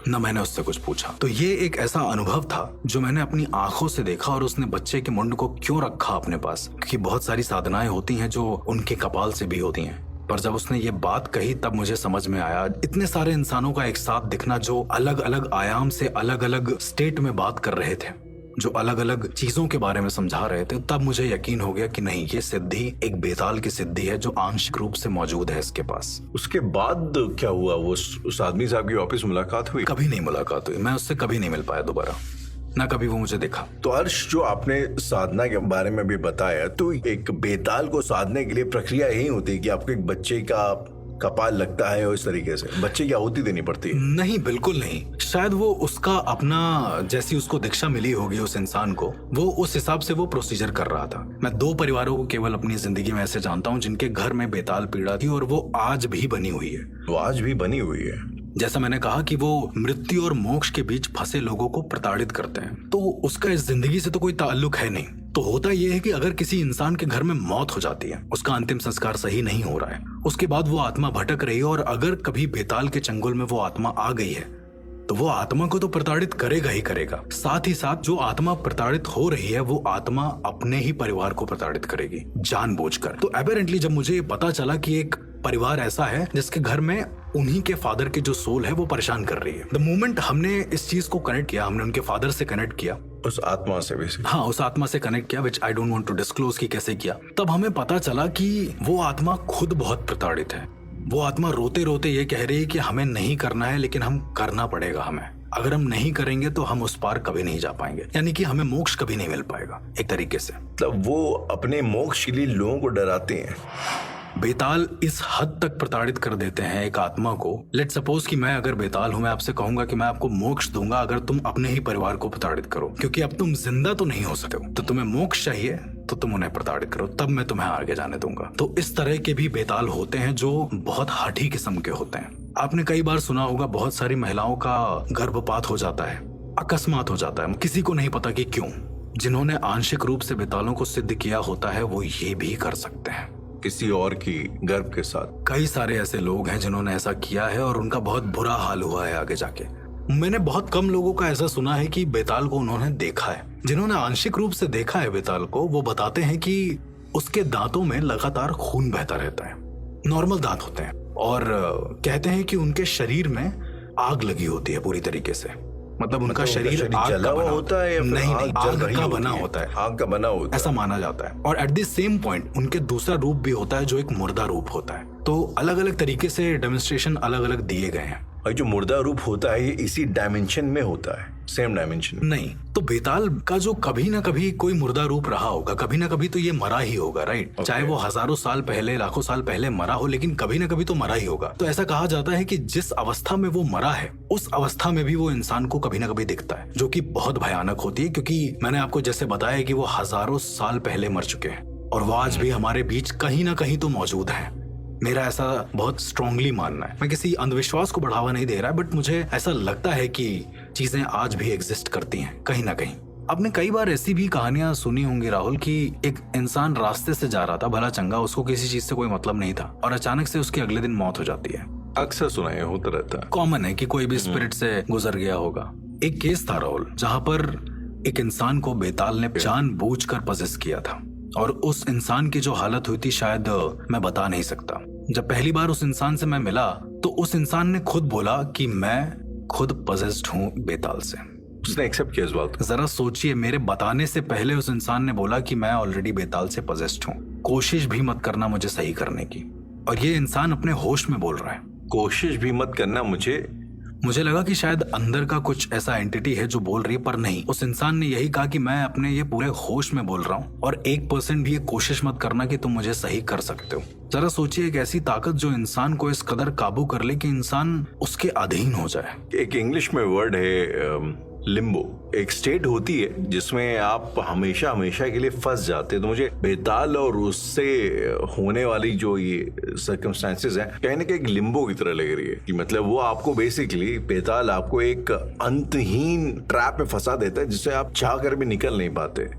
C: न मैंने उससे कुछ पूछा। तो ये एक ऐसा अनुभव था जो मैंने अपनी आंखों से देखा। और उसने बच्चे के मुंड को क्यों रखा अपने पास, क्योंकि बहुत सारी साधनाएं होती हैं जो उनके कपाल से भी होती हैं। पर जब उसने ये बात कही तब मुझे समझ में आया, इतने सारे इंसानों का एक साथ दिखना जो अलग अलग आयाम से अलग अलग स्टेट में बात कर रहे थे, जो अलग अलग चीजों के बारे में समझा रहे थे, तब मुझे यकीन हो गया कि नहीं, ये सिद्धि एक बेताल की सिद्धि है जो आंशिक रूप से मौजूद है इसके पास।
B: उसके बाद क्या हुआ? वो उस आदमी से आपकी वापस मुलाकात हुई?
C: कभी नहीं मुलाकात हुई, मैं उससे कभी नहीं मिल पाया दोबारा, ना कभी वो मुझे देखा।
B: तो हर्ष, जो आपने साधना के बारे में भी बताया, तो एक बेताल को साधने के लिए प्रक्रिया यही होती है कि आपको एक बच्चे का कपाल लगता है और इस तरीके से बच्चे की आहुति देनी पड़ती है?
C: नहीं, बिल्कुल नहीं। शायद वो उसका अपना, जैसी उसको दीक्षा मिली होगी उस इंसान को, वो उस हिसाब से वो प्रोसीजर कर रहा था। मैं 2 परिवारों को केवल अपनी जिंदगी में ऐसे जानता हूँ जिनके घर में बेताल पीड़ा थी, और वो आज भी बनी हुई है।
B: वो आज भी बनी हुई है।
C: जैसा मैंने कहा कि वो मृत्यु और मोक्ष के बीच फंसे लोगों को प्रताड़ित करते हैं, तो उसका इस जिंदगी से तो कोई ताल्लुक है नहीं। तो होता यह है कि अगर किसी इंसान के घर में मौत हो जाती है, उसका अंतिम संस्कार सही नहीं हो रहा है, उसके बाद वो आत्मा भटक रही है, और अगर कभी बेताल के चंगुल में वो आत्मा आ गई है तो वो आत्मा को तो प्रताड़ित करेगा ही करेगा। साथ ही साथ जो आत्मा प्रताड़ित हो रही है वो आत्मा अपने ही परिवार को प्रताड़ित करेगी जानबूझकर। तो एपरेंटली जब मुझे पता चला कि एक परिवार ऐसा है जिसके घर में उन्हीं के फादर की जो सोल है वो परेशान कर रही है, द मोमेंट हमने इस चीज को कनेक्ट किया, हमने उनके फादर से कनेक्ट किया,
B: उस आत्मा से भी।
C: हाँ, उस आत्मा से कनेक्ट किया, which I don't want to disclose कि कैसे किया, तब हमें पता चला कि वो आत्मा खुद बहुत प्रताड़ित है। वो आत्मा रोते रोते ये कह रही है कि हमें नहीं करना है, लेकिन हम करना पड़ेगा हमें। अगर हम नहीं करेंगे तो हम उस पार कभी नहीं जा पाएंगे, यानी कि हमें मोक्ष कभी नहीं मिल पाएगा एक तरीके से।
B: मतलब वो अपने मोक्ष के लिए लोगों को डराते हैं।
C: बेताल इस हद तक प्रताड़ित कर देते हैं एक आत्मा को। लेट सपोज कि मैं अगर बेताल हूं, मैं आपसे कहूंगा कि मैं आपको मोक्ष दूंगा अगर तुम अपने ही परिवार को प्रताड़ित करो, क्योंकि अब तुम जिंदा तो नहीं हो सकते हो, तो तुम्हें मोक्ष चाहिए तो तुम उन्हें प्रताड़ित करो, तब मैं तुम्हें आगे जाने दूंगा। तो इस तरह के भी बेताल होते हैं जो बहुत हठी किस्म के होते हैं। आपने कई बार सुना होगा, बहुत सारी महिलाओं का गर्भपात हो जाता है, अकस्मात हो जाता है, किसी को नहीं पता कि क्यों। जिन्होंने आंशिक रूप से बेतालों को सिद्ध किया होता है वो ये भी कर सकते हैं
B: किसी और की गर्भ के साथ।
C: कई सारे ऐसे लोग हैं जिन्होंने ऐसा किया है और उनका बहुत बुरा हाल हुआ है आगे जाके। मैंने बहुत कम लोगों का ऐसा सुना है कि बेताल को उन्होंने देखा है। जिन्होंने आंशिक रूप से देखा है बेताल को, वो बताते हैं कि उसके दांतों में लगातार खून बहता रहता है, नॉर्मल दांत होते हैं, और कहते हैं कि उनके शरीर में आग लगी होती है पूरी तरीके से। मतलब उनका शरीर आग
B: जला
C: का
B: हुआ
C: बना
B: होता है या फिर
C: नहीं,
B: आग जल
C: आग
B: रही
C: का
B: होती
C: बना
B: है?
C: होता है,
B: आग का बना होता है,
C: ऐसा माना जाता है। और एट द सेम पॉइंट उनके दूसरा रूप भी होता है जो एक मुर्दा रूप होता है। तो अलग अलग तरीके से डेमोन्स्ट्रेशन अलग अलग दिए गए हैं।
B: और जो मुर्दा रूप होता है ये इसी डायमेंशन में होता है, सेम डायमेंशन में?
C: नहीं, तो बेताल का जो कभी ना कभी कोई मुर्दा रूप रहा होगा, कभी ना कभी तो ये मरा ही होगा, राइट? चाहे वो हजारों साल पहले, लाखों साल पहले मरा हो, लेकिन कभी ना कभी तो मरा ही होगा। तो ऐसा कहा जाता है कि जिस अवस्था में वो मरा है उस अवस्था में भी वो इंसान को कभी ना कभी दिखता है, जो कि बहुत भयानक होती है, क्योंकि मैंने आपको जैसे बताया कि वो हजारों साल पहले मर चुके हैं और वो आज भी हमारे बीच कहीं ना कहीं तो मौजूद है। मेरा ऐसा बहुत स्ट्रांगली मानना है। मैं किसी अंधविश्वास को बढ़ावा नहीं दे रहा है, बट मुझे ऐसा लगता है कि चीजें आज भी एग्जिस्ट करती हैं कहीं ना कहीं। आपने कई बार ऐसी भी कहानियां सुनी होंगी राहुल, कि एक इंसान रास्ते से जा रहा था, भला चंगा, उसको किसी चीज से कोई मतलब नहीं था, और अचानक से उसकी अगले दिन मौत हो जाती है।
B: अक्सर सुना है, होता रहता है,
C: कॉमन है कि कोई भी स्पिरिट से गुजर गया होगा। एक केस था राहुल जहां पर एक इंसान को बेताल ने जानबूझकर पजेस किया था, और उस इंसान की जो हालत हुई थी शायद मैं बता नहीं सकता। जब पहली बार उस इंसान से मैं मिला तो उस इंसान ने खुद बोला कि मैं खुद पजेस्ड हूँ बेताल से।
B: उसने एक्सेप्ट किया इस बात को?
C: जरा सोचिए, मेरे बताने से पहले उस इंसान ने बोला कि मैं ऑलरेडी बेताल से पजेस्ड हूँ, कोशिश भी मत करना मुझे सही करने की। और ये इंसान अपने होश में बोल रहा है,
B: कोशिश भी मत करना मुझे
C: मुझे लगा कि शायद अंदर का कुछ ऐसा एंटिटी है जो बोल रही है, पर नहीं, उस इंसान ने यही कहा कि मैं अपने ये पूरे होश में बोल रहा हूँ और 1% भी ये कोशिश मत करना कि तुम मुझे सही कर सकते हो। जरा सोचिए, एक ऐसी ताकत जो इंसान को इस कदर काबू कर ले कि इंसान उसके अधीन हो जाए।
B: एक इंग्लिश में वर्ड है लिम्बो, एक स्टेट होती है जिसमें आप हमेशा हमेशा के लिए फंस जाते हैं। तो मुझे बेताल और उससे होने वाली जो ये सर्कमस्टेंसेस हैं कहीं ना कहीं एक लिम्बो की तरह लग रही है कि मतलब वो आपको बेसिकली, बेताल आपको एक अंतहीन ट्रैप में फंसा देता है जिससे आप चाह कर भी निकल नहीं पाते।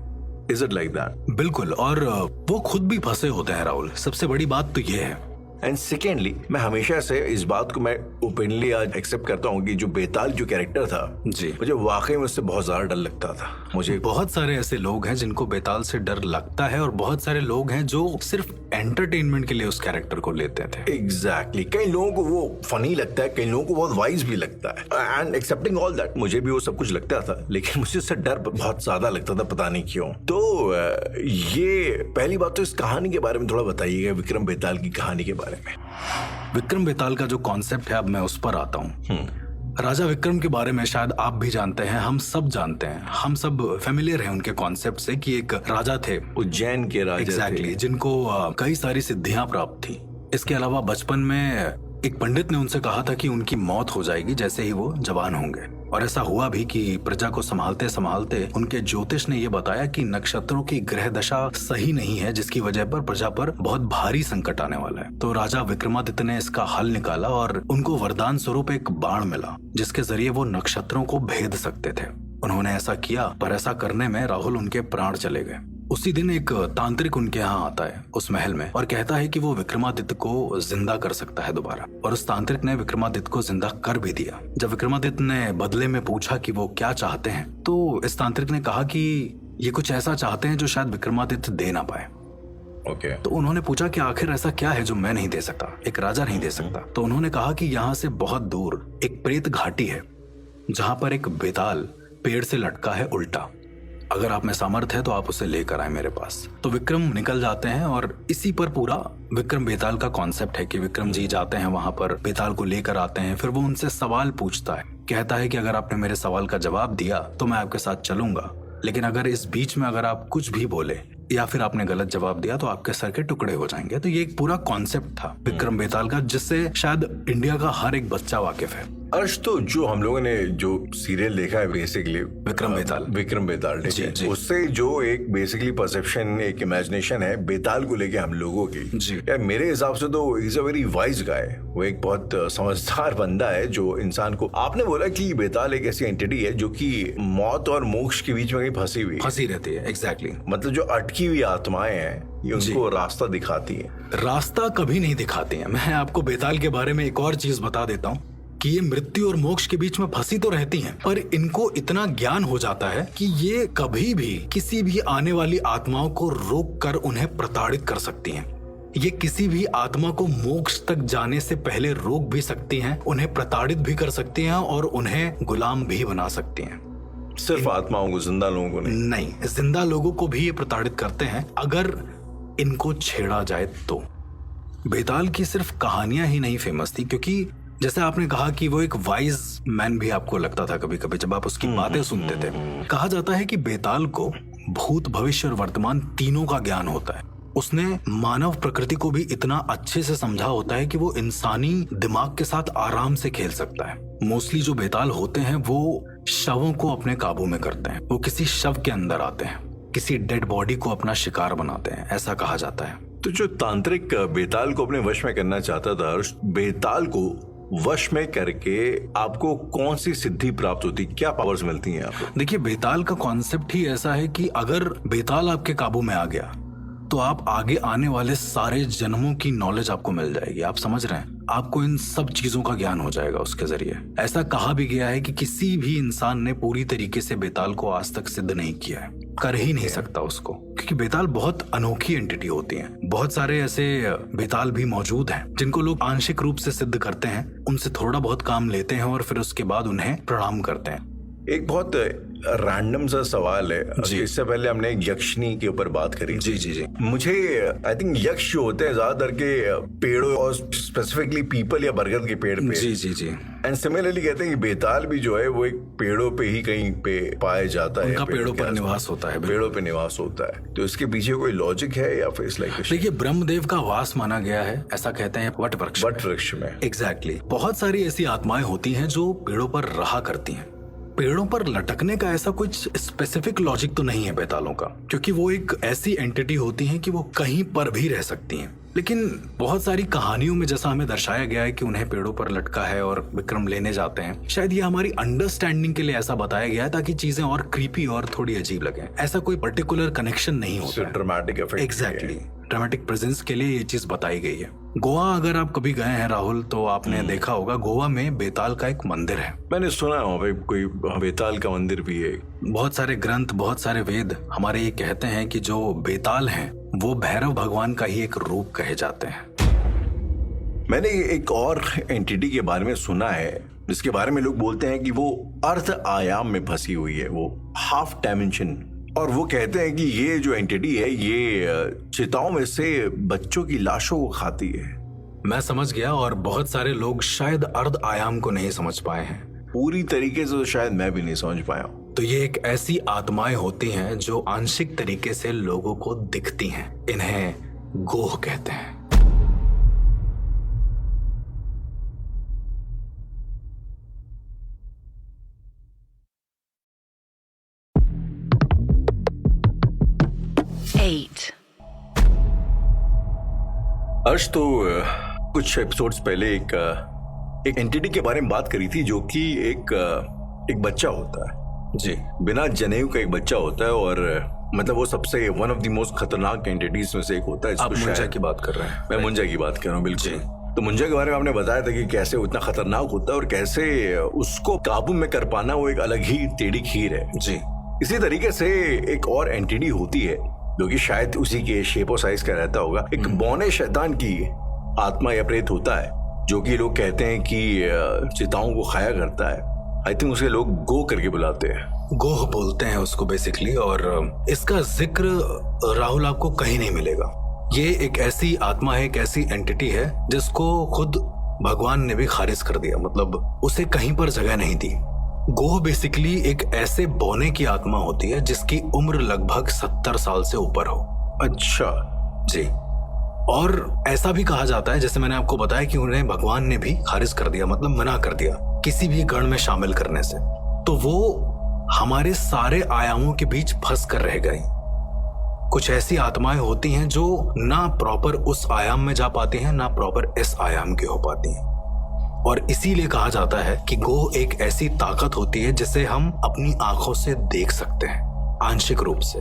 B: Is it like that?
C: बिल्कुल, और वो खुद भी फंसे होते हैं राहुल। सबसे बड़ी बात तो ये है।
B: एंड सेकेंडली, मैं हमेशा से इस बात को मैं ओपनली आज एक्सेप्ट करता हूँ कि जो बेताल जो कैरेक्टर था
C: जी,
B: मुझे वाकई में उससे बहुत ज्यादा डर लगता था। मुझे
C: बहुत सारे ऐसे लोग हैं जिनको बेताल से डर लगता है और बहुत सारे लोग हैं जो सिर्फ एंटरटेनमेंट के लिए उस कैरेक्टर को लेते थे।
B: एग्जैक्टली कई लोगों को वो फनी लगता है, कई लोगों को बहुत वाइज भी लगता है। एंड एक्सेप्टिंग ऑल दैट, मुझे भी वो सब कुछ लगता था, लेकिन मुझे उससे डर बहुत ज्यादा लगता था, पता नहीं क्यों। तो ये पहली बात। तो इस कहानी के बारे में थोड़ा बताइएगा, विक्रम बेताल की कहानी के बारे में।
C: विक्रम बेताल का जो कॉन्सेप्ट है, अब मैं उस पर आता हूँ। राजा विक्रम के बारे में शायद आप भी जानते हैं, हम सब जानते हैं, हम सब फेमिलियर हैं उनके कॉन्सेप्ट से कि एक राजा थे,
B: उज्जैन के राजा
C: एग्जैक्टली, जिनको कई सारी सिद्धियां प्राप्त थी। इसके अलावा बचपन में एक पंडित ने उनसे कहा था कि उनकी मौत हो जाएगी जैसे ही वो जवान होंगे, और ऐसा हुआ भी कि प्रजा को संभालते संभालते उनके ज्योतिष ने यह बताया कि नक्षत्रों की ग्रह दशा सही नहीं है, जिसकी वजह पर प्रजा पर बहुत भारी संकट आने वाला है। तो राजा विक्रमादित्य ने इसका हल निकाला और उनको वरदान स्वरूप एक बाण मिला जिसके जरिए वो नक्षत्रों को भेद सकते थे। उन्होंने ऐसा किया, पर ऐसा करने में राहुल उनके प्राण चले गए। उसी दिन एक तांत्रिक उनके यहाँ आता है उस महल में और कहता है कि वो विक्रमादित्य को जिंदा कर सकता है दोबारा, और उस तांत्रिक ने विक्रमादित्य को जिंदा कर भी दिया। जब विक्रमादित्य ने बदले में पूछा कि वो क्या चाहते हैं, तो इस तांत्रिक ने कहा कि ये कुछ ऐसा चाहते हैं जो शायद विक्रमादित्य दे ना पाए। तो उन्होंने पूछा कि आखिर ऐसा क्या है जो मैं नहीं दे सकता, एक राजा नहीं दे सकता। तो उन्होंने कहा कि यहाँ से बहुत दूर एक प्रेत घाटी है जहां पर एक बेताल पेड़ से लटका है उल्टा। अगर आप में सामर्थ्य है तो आप उसे लेकर आए मेरे पास। तो विक्रम निकल जाते हैं और इसी पर पूरा विक्रम बेताल का कॉन्सेप्ट है कि विक्रम जी जाते हैं वहां पर, बेताल को लेकर आते हैं। फिर वो उनसे सवाल पूछता है, कहता है कि अगर आपने मेरे सवाल का जवाब दिया तो मैं आपके साथ चलूंगा, लेकिन अगर इस बीच में अगर आप कुछ भी बोले या फिर आपने गलत जवाब दिया तो आपके सर के टुकड़े हो जाएंगे। तो ये एक पूरा कॉन्सेप्ट था विक्रम बेताल का, जिससे शायद इंडिया का हर एक बच्चा वाकिफ है।
B: अर्श, तो जो हम लोगों ने जो सीरियल देखा है बेसिकली
C: विक्रम बेताल,
B: जी, उससे जो एक बेसिकली परसेप्शन, एक इमेजिनेशन है बेताल को लेके हम लोगों की, यार मेरे हिसाब से तो इज अ वेरी वाइज गाय। वो एक बहुत समझदार बंदा है जो इंसान को, आपने बोला कि बेताल एक ऐसी एंटिटी है जो कि मौत और मोक्ष के बीच में कहीं फंसी
C: रहती है। एग्जैक्टली,
B: मतलब जो अटकी हुई आत्माएं हैं ये उनको रास्ता दिखाती है।
C: रास्ता कभी नहीं दिखाती है। मैं आपको बेताल के बारे में एक और चीज बता देता हूँ कि ये मृत्यु और मोक्ष के बीच में फंसी तो रहती हैं, पर इनको इतना ज्ञान हो जाता है कि ये कभी भी किसी भी आने वाली आत्माओं को रोक कर उन्हें प्रताड़ित कर सकती हैं। ये किसी भी आत्मा को मोक्ष तक जाने से पहले रोक भी सकती हैं, उन्हें प्रताड़ित भी कर सकती हैं और उन्हें गुलाम भी बना सकती हैं।
B: सिर्फ आत्माओं को, जिंदा लोगों को नहीं,
C: जिंदा लोगों को भी ये प्रताड़ित करते हैं अगर इनको छेड़ा जाए तो। बेताल की सिर्फ कहानियां ही नहीं फेमस थी, क्योंकि जैसे आपने कहा कि वो एक वाइज मैन भी आपको लगता था कभी कभी जब आप उसकी बातें सुनते थे। कहा जाता है कि बेताल को भूत, भविष्य और वर्तमान तीनों का ज्ञान होता है। उसने मानव प्रकृति को भी इतना अच्छे से समझा होता है कि वो इंसानी दिमाग के साथ आराम से खेल सकता है। मोस्टली जो बेताल होते हैं वो शवों को अपने काबू में करते हैं। वो किसी शव के अंदर आते हैं, किसी डेड बॉडी को अपना शिकार बनाते हैं, ऐसा कहा जाता है।
B: तो जो तांत्रिक बेताल को अपने वश में करना चाहता था, बेताल को वश में करके आपको कौन सी सिद्धि प्राप्त होती, क्या पावर्स मिलती हैं आपको?
C: देखिए, बेताल का कॉन्सेप्ट ही ऐसा है कि अगर बेताल आपके काबू में आ गया तो आप आगे आने वाले सारे जन्मों की नॉलेज आपको मिल जाएगी। आप समझ रहे हैं, आपको इन सब चीजों का ज्ञान हो जाएगा उसके जरिए। ऐसा कहा भी गया है कि किसी भी इंसान ने पूरी तरीके से बेताल को आज तक सिद्ध नहीं किया है, कर ही नहीं सकता उसको, क्योंकि बेताल बहुत अनोखी एंटिटी होती हैं। बहुत सारे ऐसे बेताल भी मौजूद हैं जिनको लोग आंशिक रूप से सिद्ध करते हैं, उनसे थोड़ा बहुत काम लेते हैं और फिर उसके बाद उन्हें प्रणाम करते हैं।
B: एक बहुत रैंडम सा सवाल है।
C: जी।
B: इससे पहले हमने यक्षनी के ऊपर बात करी।
C: जी जी जी।
B: मुझे आई थिंक यक्ष जो होते हैं ज्यादातर के पेड़ों और स्पेसिफिकली पीपल या बरगद के पेड़ पे।
C: जी जी जी।
B: एंड सिमिलरली कहते हैं कि बेताल भी जो है वो एक पेड़ों पे ही कहीं पे पाया जाता है।
C: उनका पेड़ों पर निवास होता है।
B: पेड़ों पे निवास होता है। तो इसके पीछे कोई लॉजिक है या फिर लाइक?
C: देखिए, ब्रह्मदेव का वास माना गया है, ऐसा कहते हैं वट वृक्ष।
B: वट वृक्ष में
C: एग्जैक्टली। बहुत सारी ऐसी आत्माएं होती हैं जो पेड़ों पर रहा करती हैं। पेड़ों पर लटकने का ऐसा कुछ स्पेसिफिक लॉजिक तो नहीं है बेतालों का, क्योंकि वो एक ऐसी एंटिटी होती हैं कि वो कहीं पर भी रह सकती हैं। लेकिन बहुत सारी कहानियों में जैसा हमें दर्शाया गया है कि उन्हें पेड़ों पर लटका है और विक्रम लेने जाते हैं, शायद ये हमारी अंडरस्टैंडिंग के लिए ऐसा बताया गया है ताकि चीजें और क्रीपी और थोड़ी अजीब लगे। ऐसा कोई पर्टिकुलर कनेक्शन नहीं होता है।
B: Dramatic effect.
C: Exactly, dramatic presence के लिए ये चीज बताई गई है। गोवा अगर आप कभी गए हैं राहुल, तो आपने देखा होगा गोवा में बेताल का एक मंदिर है।
B: मैंने सुना है वहाँ पे कोई बेताल का मंदिर भी है।
C: बहुत सारे ग्रंथ, बहुत सारे वेद हमारे ये कहते हैं कि जो बेताल हैं वो भैरव भगवान का ही एक रूप कहे जाते हैं।
B: मैंने एक और एंटिटी के बारे में सुना है जिसके बारे में लोग बोलते हैं कि वो अर्ध आयाम में फंसी हुई है, वो हाफ डायमेंशन। और वो कहते हैं कि ये जो एंटिटी है ये चिताओं में से बच्चों की लाशों को खाती है।
C: मैं समझ गया, और बहुत सारे लोग शायद अर्ध आयाम को नहीं समझ पाए हैं।
B: पूरी तरीके से तो शायद मैं भी नहीं समझ पाया हूँ।
C: तो ये एक ऐसी आत्माएं होती हैं जो आंशिक तरीके से लोगों को दिखती हैं। इन्हें गोह कहते हैं।
B: अर्श, तो कुछ एपिसोड्स पहले एक एंटिटी के बारे में बात करी थी जो कि एक बच्चा होता है।
C: जी।
B: बिना जनेऊ का एक बच्चा होता है, और मतलब वो सबसे वन ऑफ द मोस्ट खतरनाक एंटिटीज में से एक होता है।
C: आप मुंजा की बात कर रहे हैं?
B: मैं मुंजा की बात कर रहा हूँ, बिल्कुल। तो मुंजा के बारे में आपने बताया था कि कैसे वो इतना खतरनाक होता है और कैसे उसको काबू में कर पाना वो एक अलग ही टेढ़ी खीर है।
C: जी।
B: इसी तरीके से एक और एंटिटी होती है जो कि शायद उसी के शेप और साइज का रहता होगा। एक बौने शैतान की आत्मा या प्रेत होता है जो कि लोग कहते हैं कि चिताओं को खाया करता है। आई थिंक उसे लोग गो करके बुलाते हैं।
C: गोह बोलते हैं उसको बेसिकली। और इसका जिक्र राहुल आपको कहीं नहीं मिलेगा। ये एक ऐसी आत्मा है, एक ऐसी एंटिटी है जिसको खुद भगवान ने भी खारिज कर दिया, मतलब उसे कहीं पर जगह नहीं दी। गोह बेसिकली एक ऐसे बौने की आत्मा होती है जिसकी उम्र लगभग 70 साल से ऊपर हो।
B: अच्छा।
C: जी। और ऐसा भी कहा जाता है, जैसे मैंने आपको बताया, कि उन्हें भगवान ने भी खारिज कर दिया, मतलब मना कर दिया किसी भी गण में शामिल करने से। तो वो हमारे सारे आयामों के बीच फंस कर रह गई। कुछ ऐसी आत्माएं होती हैं जो ना प्रॉपर उस आयाम में जा पाती हैं, ना प्रॉपर इस आयाम की हो पाती हैं। और इसीलिए कहा जाता है कि गोह एक ऐसी ताकत होती है जिसे हम अपनी आंखों से देख सकते हैं, आंशिक रूप से।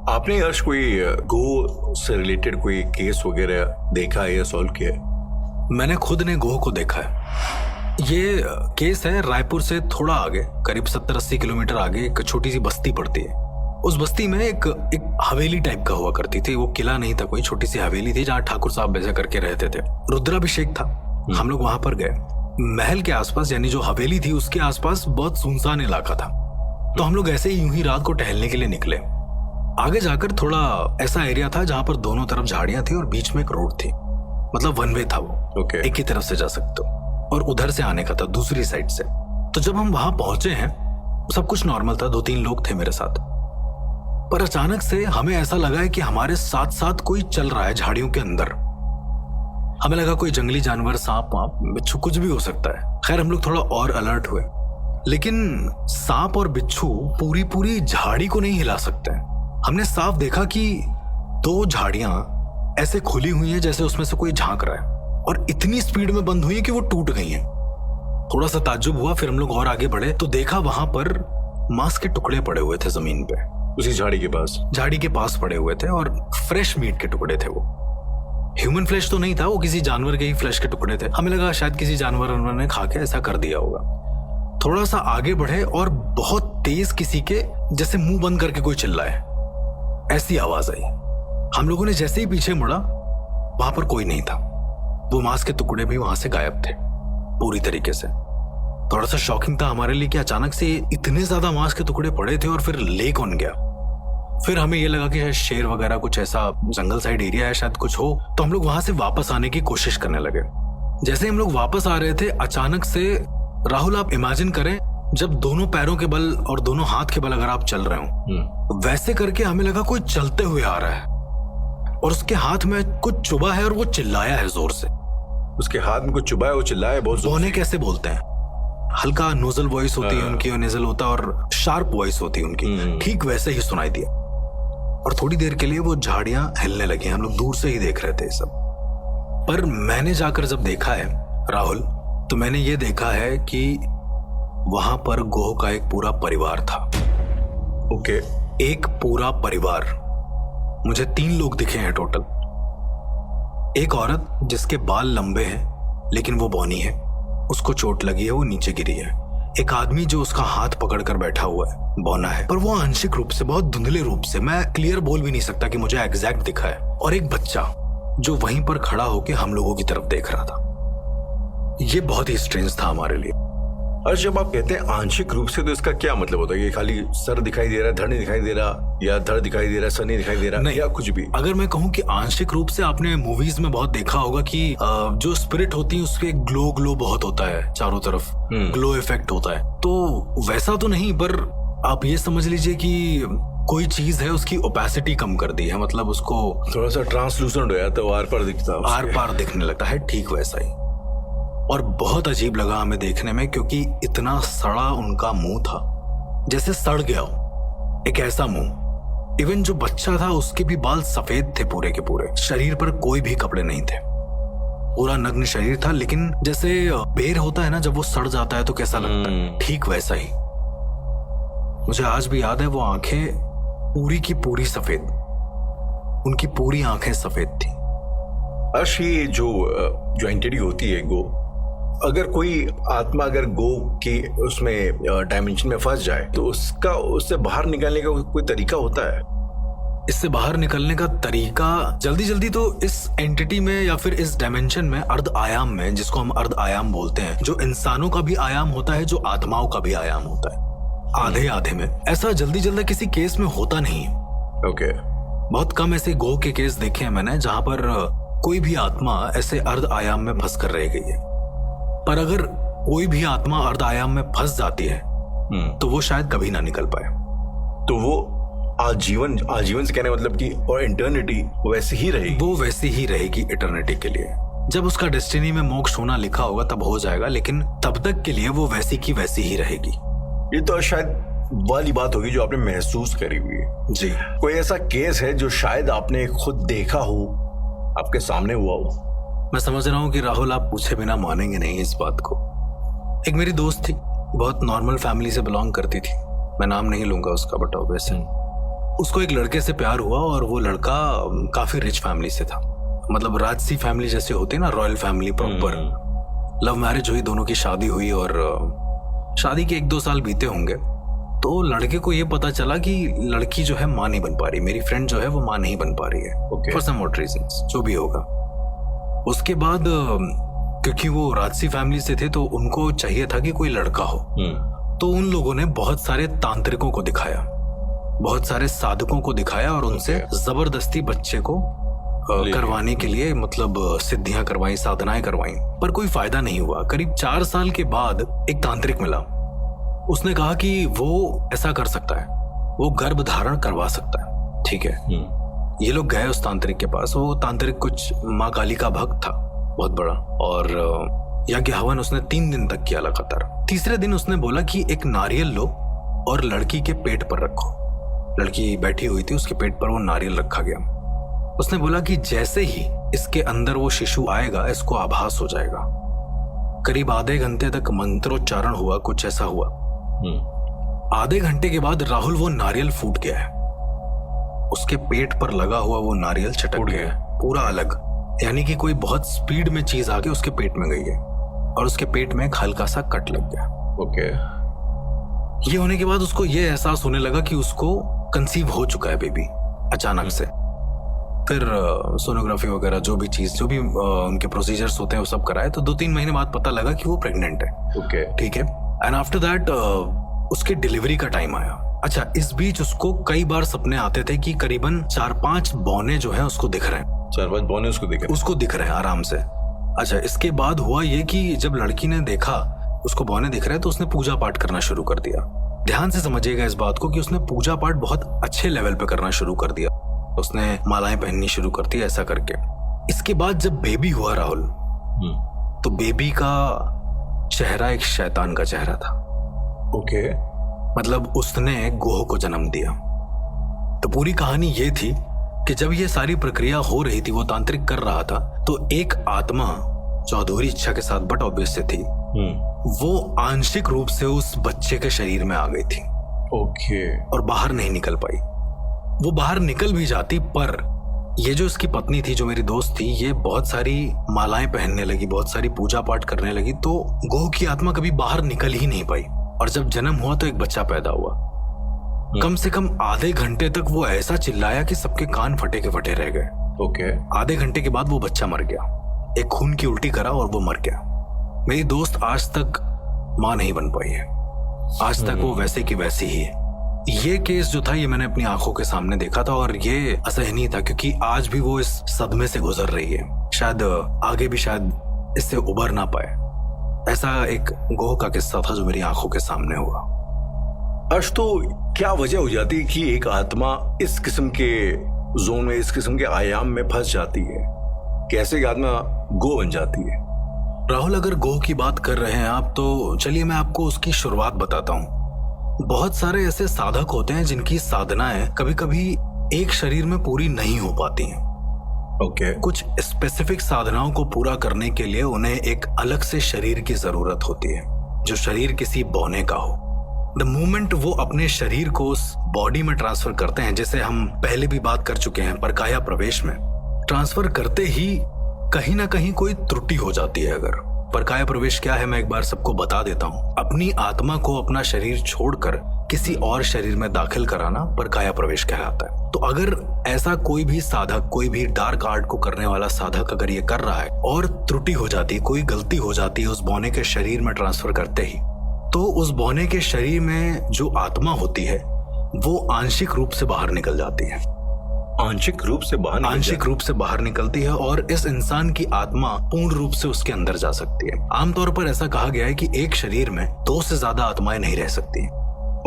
B: आपने अर्श कोई गो से रिलेटेड कोई केस वगैरह देखा है या सॉल्व किया है?
C: मैंने खुद ने गोह को देखा है। ये केस है रायपुर से थोड़ा आगे, करीब 70-80 किलोमीटर आगे एक छोटी सी बस्ती पड़ती है। उस बस्ती में एक हवेली टाइप का हुआ करती थी। वो किला नहीं था, कोई छोटी सी हवेली थी जहाँ ठाकुर साहब वैसे करके रहते थे। रुद्राभिषेक था। हम लोग वहां पर गए। महल के आसपास, यानी जो हवेली थी उसके आसपास बहुत सुनसान इलाका था। तो हम लोग ऐसे ही यूं ही रात को टहलने के लिए निकले। आगे जाकर थोड़ा ऐसा एरिया था जहां पर दोनों तरफ झाड़ियां थी और बीच में एक रोड थी, मतलब वन वे था वो।
B: ओके।
C: एक ही तरफ से जा सकते हो और उधर से आने का था दूसरी साइड से। तो जब हम वहां पहुंचे हैं, सब कुछ नॉर्मल था। 2-3 लोग थे मेरे साथ, पर अचानक से हमें ऐसा लगा है कि हमारे साथ साथ कोई चल रहा है झाड़ियों के अंदर। हमें लगा कोई जंगली जानवर, सांप वाप, बिच्छू, कुछ भी हो सकता है। खैर हम लोग थोड़ा और अलर्ट हुए, लेकिन सांप और बिच्छू पूरी झाड़ी को नहीं हिला सकते। हमने साफ देखा कि 2 झाड़ियां ऐसे खुली हुई हैं जैसे उसमें से कोई झांक रहा है, और इतनी स्पीड में बंद हुई है कि वो टूट गई हैं। थोड़ा सा ताज्जुब हुआ। फिर हम लोग और आगे बढ़े तो देखा वहां पर मांस के टुकड़े पड़े हुए थे जमीन पे,
B: उसी झाड़ी के पास
C: पड़े हुए थे, और फ्रेश मीट के टुकड़े थे। वो ह्यूमन फ्लैश तो नहीं था, वो किसी जानवर के ही फ्लैश के टुकड़े थे। हमें लगा शायद किसी जानवर ने खा के ऐसा कर दिया होगा। थोड़ा सा आगे बढ़े और बहुत तेज किसी के जैसे मुंह बंद करके कोई चिल्लाए, ऐसी आवाज आई। हम लोगों ने जैसे ही पीछे मुड़ा, वहां पर कोई नहीं था। वो मांस के टुकड़े भी वहां से गायब थे पूरी तरीके से। तो थोड़ा सा शॉकिंग था हमारे लिए कि अचानक से इतने ज्यादा मांस के टुकड़े पड़े थे और फिर ले कौन गया। फिर हमें ये लगा कि शायद शेर वगैरह कुछ ऐसा जंगल साइड एरिया है, शायद कुछ हो, तो हम लोग वहां से वापस आने की कोशिश करने लगे। जैसे हम लोग वापस आ रहे थे, अचानक से राहुल आप इमेजिन करें जब दोनों पैरों के बल और दोनों हाथ के बल अगर आप चल रहे हो, वैसे करके हमें लगा कोई चलते हुए आ रहा है और उसके हाथ में कुछ चुभा है और वो चिल्लाया है जोर से।
B: उसके हाथ में कुछ चुभा है, वो चिल्लाया बहुत जोर से।
C: बोने कैसे बोलते हैं, हल्का नोजल वॉइस होती है उनकी और नेजल होता है और शार्प वॉइस होती है उनकी, ठीक वैसे ही सुनाई दिया। और थोड़ी देर के लिए वो झाड़ियां हिलने लगी, हम लोग दूर से ही देख रहे थे सब। पर मैंने जाकर जब देखा है राहुल, तो मैंने ये देखा है कि वहां पर गोह का एक पूरा परिवार था।
B: ओके।
C: एक पूरा परिवार। मुझे 3 लोग दिखे हैं टोटल। एक औरत जिसके बाल लंबे हैं लेकिन वो बौनी है, उसको चोट लगी है, वो नीचे गिरी है। एक आदमी जो उसका हाथ पकड़कर बैठा हुआ है, बौना है, पर वो आंशिक रूप से, बहुत धुंधले रूप से, मैं क्लियर बोल भी नहीं सकता कि मुझे एग्जैक्ट दिखा है। और एक बच्चा जो वहीं पर खड़ा होकर हम लोगों की तरफ देख रहा था। ये बहुत ही स्ट्रेंज था हमारे लिए।
B: और जब आप कहते हैं आंशिक रूप से, तो इसका क्या मतलब होता है? ये खाली सर दिखाई दे रहा है, धड़ नहीं दिखाई दे रहा, या धड़ दिखाई दे रहा है, सर नहीं दिखाई दे रहा,
C: नहीं,
B: या कुछ भी?
C: अगर मैं कहूँ कि आंशिक रूप से, आपने मूवीज में बहुत देखा होगा कि जो स्पिरिट होती है उसके ग्लो बहुत होता है, चारों तरफ ग्लो इफेक्ट होता है, तो वैसा तो नहीं, पर आप ये समझ लीजिए कि कोई चीज है उसकी ओपेसिटी कम कर दी है, मतलब उसको
B: थोड़ा सा ट्रांसलूसेंट हो जाता है, आर पार दिखता है,
C: आर पार दिखने लगता है, ठीक वैसा ही। और बहुत अजीब लगा हमें देखने में, क्योंकि इतना सड़ा उनका मुंह था, जैसे सड़ गया हो, एक ऐसा मुंह। इवन जो बच्चा था उसके भी बाल सफेद थे पूरे के पूरे, शरीर पर कोई भी कपड़े नहीं थे, पूरा नग्न शरीर था। लेकिन जैसे बेर होता है ना, जब वो सड़ जाता है तो कैसा लगता है, ठीक वैसा ही। मुझे आज भी याद है, वो आंखें पूरी की पूरी सफेद, उनकी पूरी आंखें सफेद थी।
B: अर्श, ये जो एंटिटी होती है गो, अगर कोई आत्मा अगर गो के उसमें डायमेंशन में फंस जाए, तो उससे बाहर निकलने का कोई तरीका होता है?
C: इससे बाहर निकलने का तरीका जल्दी तो इस एंटिटी में या फिर इस डायमेंशन में, अर्ध आयाम में, जिसको हम अर्ध आयाम बोलते हैं, जो इंसानों का भी आयाम होता है, जो आत्माओं का भी आयाम होता है, आधे आधे में, ऐसा जल्दी किसी केस में होता नहीं है।
B: ओके।
C: बहुत कम ऐसे गो के केस देखे हैं मैंने जहां पर कोई भी आत्मा ऐसे अर्ध आयाम में फंस कर रह गई है। पर अगर कोई भी आत्मा अर्ध आयाम में फंस जाती है तो वो शायद कभी ना निकल पाए।
B: तो वो आजीवन से कहने मतलब कि, और इटर्निटी वैसे ही रहेगी?
C: वो वैसी ही रहेगी इटर्निटी के लिए। जब उसका डेस्टिनी में मोक्ष होना लिखा होगा तब हो जाएगा, लेकिन तब तक के लिए वो वैसी की वैसी ही रहेगी।
B: ये तो शायद वाली बात होगी जो आपने महसूस करी हुई है।
C: जी।
B: कोई ऐसा केस है जो शायद आपने खुद देखा हो, आपके सामने हुआ हो?
C: मैं समझ रहा हूँ कि राहुल आप पूछे बिना मानेंगे नहीं इस बात को। एक मेरी दोस्त थी, बहुत नॉर्मल फैमिली से बिलोंग करती थी, मैं नाम नहीं लूंगा उसका, बट वैसे उसको एक लड़के से प्यार हुआ और वो लड़का काफी रिच फैमिली से था, मतलब राजसी फैमिली जैसे होती है ना, royal family proper. Love marriage हुई, दोनों की शादी हुई और शादी के 1-2 साल बीते होंगे तो लड़के को ये पता चला कि लड़की जो है मां नहीं बन पा रही, मेरी फ्रेंड जो है वो मां नहीं बन पा रही है, फॉर सम व्हाट रीजंस, जो भी होगा। उसके बाद क्योंकि वो राजसी फैमिली से थे तो उनको चाहिए था कि कोई लड़का हो, तो उन लोगों ने बहुत सारे तांत्रिकों को दिखाया, बहुत सारे साधकों को दिखाया और उनसे जबरदस्ती बच्चे को करवाने के लिए, मतलब सिद्धियां करवाई, साधनाएं करवाई, पर कोई फायदा नहीं हुआ। करीब 4 साल के बाद एक तांत्रिक मिला, उसने कहा कि वो ऐसा कर सकता है, वो गर्भ धारण करवा सकता है, ठीक है। ये लोग गए उस तांत्रिक के पास। वो तांत्रिक कुछ माँ काली का भक्त था, बहुत बड़ा, और यज्ञ हवन उसने 3 दिन तक किया लगातार। तीसरे दिन उसने बोला कि एक नारियल लो और लड़की के पेट पर रखो। लड़की बैठी हुई थी, उसके पेट पर वो नारियल रखा गया। उसने बोला कि जैसे ही इसके अंदर वो शिशु आएगा, इसको आभास हो जाएगा। करीब आधे घंटे तक मंत्रोच्चारण हुआ, कुछ ऐसा हुआ। आधे घंटे के बाद राहुल वो नारियल फूट गया है, उसके पेट पर लगा हुआ वो नारियल चटक गया है पूरा अलग, यानी कि कोई बहुत स्पीड में चीज आके उसके पेट में गई है और उसके पेट में एक हल्का सा कट लग गया।
B: ओके।
C: ये होने के बाद उसको ये एहसास होने लगा कि उसको कंसीव हो चुका है बेबी, अचानक से। फिर सोनोग्राफी वगैरह जो भी चीज, जो भी उनके प्रोसीजर्स होते हैं वो सब कराए, तो 2-3 महीने बाद पता लगा कि वो प्रेग्नेंट है।
B: ओके।
C: ठीक है। एंड आफ्टर दैट उसके डिलीवरी का टाइम आया। अच्छा, इस बीच उसको कई बार सपने आते थे कि करीबन 4-5 बौने जो है उसको दिख रहे हैं।
B: 4-5 बौने उसको दिख रहे हैं
C: आराम से। अच्छा, इसके बाद हुआ ये कि जब लड़की ने देखा उसको बौने दिख रहे हैं तो उसने पूजा पाठ करना शुरू कर दिया। ध्यान से समझिएगा इस बात को कि उसने पूजा पाठ बहुत अच्छे लेवल पे करना शुरू कर दिया। उसने मालाएं पहननी शुरू कर दी ऐसा करके। इसके बाद जब बेबी हुआ राहुल, तो बेबी का चेहरा एक शैतान का चेहरा था।
B: ओके।
C: मतलब उसने गोह को जन्म दिया। तो पूरी कहानी ये थी कि जब ये सारी प्रक्रिया हो रही थी, वो तांत्रिक कर रहा था, तो एक आत्मा जो अधूरी इच्छा के साथ बट ऑब्वियस से थी, वो आंशिक रूप से उस बच्चे के शरीर में आ गई थी।
B: ओके।
C: और बाहर नहीं निकल पाई। वो बाहर निकल भी जाती, पर ये जो इसकी पत्नी थी, जो मेरी दोस्त थी, ये बहुत सारी मालाएं पहनने लगी, बहुत सारी पूजा पाठ करने लगी, तो गोह की आत्मा कभी बाहर निकल ही नहीं पाई। और जब जन्म हुआ तो एक बच्चा पैदा हुआ। कम से कम आधे घंटे तक वो ऐसा चिल्लाया कि सबके कान फटे के फटे रह गए।
B: ओके।
C: आधे घंटे के बाद वो बच्चा मर गया। एक खून की उल्टी करा और वो मर गया। मेरी दोस्त आज तक मां नहीं बन पाई है। आज तक वो वैसे की वैसी ही है। ये केस जो था, ये मैंने अपनी आंखों के सामने देखा था और ये असहनीय था, क्योंकि आज भी वो इस सदमे से गुजर रही है। शायद आगे भी शायद इससे उबर ना पाए। ऐसा एक गोह का किस्सा था जो मेरी आंखों के सामने हुआ।
B: अर्श, तो क्या वजह हो जाती है कि एक आत्मा इस किस्म के जोन में, इस किस्म के आयाम में फंस जाती है? कैसे एक आत्मा गो बन जाती है?
C: राहुल, अगर गोह की बात कर रहे हैं आप, तो चलिए मैं आपको उसकी शुरुआत बताता हूँ। बहुत सारे ऐसे साधक होते हैं जिनकी साधनाएं कभी कभी एक शरीर में पूरी नहीं हो पाती हैं।
B: ओके।
C: कुछ स्पेसिफिक साधनाओं को पूरा करने के लिए उन्हें एक अलग से शरीर की जरूरत होती है, जो शरीर किसी बौने का हो। द मोमेंट वो अपने शरीर को उस बॉडी में ट्रांसफर करते हैं, जैसे हम पहले भी बात कर चुके हैं, परकाया प्रवेश में ट्रांसफर करते ही कहीं ना कहीं कोई त्रुटि हो जाती है। अगर परकाया प्रवेश क्या है, मैं एक बार सबको बता देता हूँ। अपनी आत्मा को अपना शरीर छोड़कर किसी और शरीर में दाखिल कराना परकाया प्रवेश कहलाता है। तो अगर ऐसा कोई भी साधक, कोई भी डार्क आर्ट को करने वाला साधक अगर ये कर रहा है और त्रुटि हो जाती है, कोई गलती हो जाती है उस बौने के शरीर में ट्रांसफर करते ही, तो उस बौने के शरीर में जो आत्मा होती है वो आंशिक रूप से बाहर निकल जाती है।
B: आंशिक रूप से बाहर
C: निकलती है और इस इंसान की आत्मा पूर्ण रूप से उसके अंदर जा सकती है। आमतौर पर ऐसा कहा गया है कि एक शरीर में 2 से ज्यादा आत्माएं नहीं रह सकती।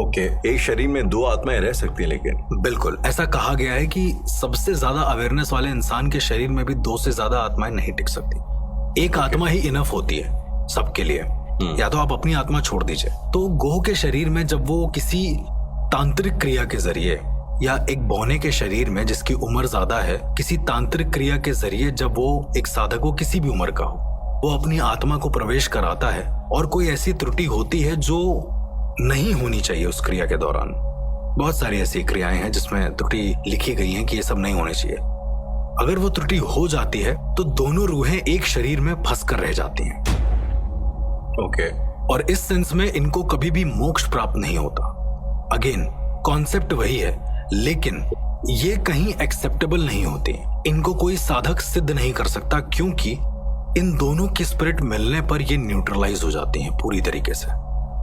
B: ओके। एक शरीर में 2 आत्माएं रह सकती हैं, लेकिन
C: बिल्कुल ऐसा कहा गया है कि सबसे ज्यादा अवेयरनेस वाले इंसान के शरीर में भी 2 से ज्यादा आत्माएं नहीं टिक सकती। एक आत्मा ही इनफ होती है सबके लिए। या तो आप अपनी आत्मा छोड़ दीजिए। तो गोह के शरीर में जब वो किसी तांत्रिक क्रिया के जरिए, या एक बौने के शरीर में जिसकी उम्र ज्यादा है, किसी तांत्रिक क्रिया के जरिए जब वो एक साधक हो, किसी भी उम्र का हो, वो अपनी आत्मा को प्रवेश कराता है और कोई ऐसी त्रुटि होती है जो नहीं होनी चाहिए उस क्रिया के दौरान। बहुत सारी ऐसी क्रियाएं हैं जिसमें त्रुटि लिखी गई हैं कि ये सब नहीं होने चाहिए। अगर वो त्रुटि हो जाती है तो दोनों रूहें एक शरीर में फंस कर रह जाती हैं।
B: ओके।
C: और इस सेंस में इनको कभी भी मोक्ष प्राप्त नहीं होता। अगेन कॉन्सेप्ट वही है, लेकिन ये कहीं एक्सेप्टेबल नहीं होती। इनको कोई साधक सिद्ध नहीं कर सकता, क्योंकि इन दोनों की स्पिरिट मिलने पर ये न्यूट्रलाइज हो जाती हैं पूरी तरीके से।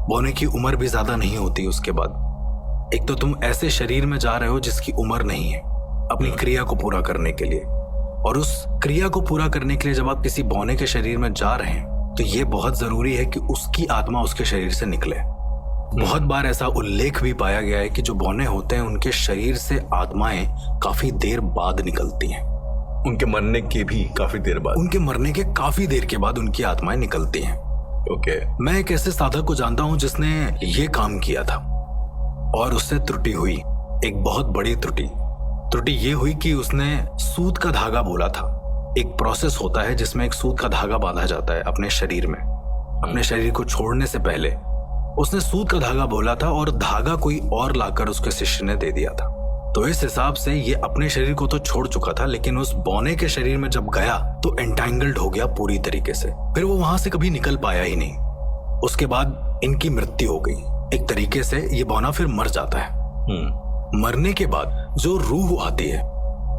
C: बौने की उम्र भी ज्यादा नहीं होती। उसके बाद एक तो तुम ऐसे शरीर में जा रहे हो जिसकी उम्र नहीं है अपनी क्रिया को पूरा करने के लिए, और उस क्रिया को पूरा करने के लिए जब आप किसी बौने के शरीर में जा रहे हैं तो ये बहुत जरूरी है कि उसकी आत्मा उसके शरीर से निकले। बहुत बार ऐसा उल्लेख भी पाया गया है कि जो बौने होते हैं उनके शरीर से आत्माएं काफी देर बाद निकलती हैं।
B: उनके मरने के काफी
C: देर के बाद उनकी आत्माएं निकलती हैं।
B: ओके।
C: मैं एक ऐसे साधक को जानता हूं जिसने ये काम किया था और उससे त्रुटि हुई, एक बहुत बड़ी त्रुटि ये हुई कि उसने सूत का धागा बोला था। एक प्रोसेस होता है जिसमें एक सूत का धागा बांधा जाता है अपने शरीर में। अपने शरीर को छोड़ने से पहले उसने सूत का धागा बोला था और धागा कोई और लाकर उसके शिष्य ने दे दिया था। तो इस हिसाब से ये अपने शरीर को तो छोड़ चुका था, लेकिन उस बौने के शरीर में जब गया तो एंटैंगल्ड हो गया पूरी तरीके से। फिर वो वहां से कभी निकल पाया ही नहीं। उसके बाद इनकी मृत्यु हो गई। एक तरीके से ये बौना फिर मर जाता है। मरने के बाद जो रूह आती है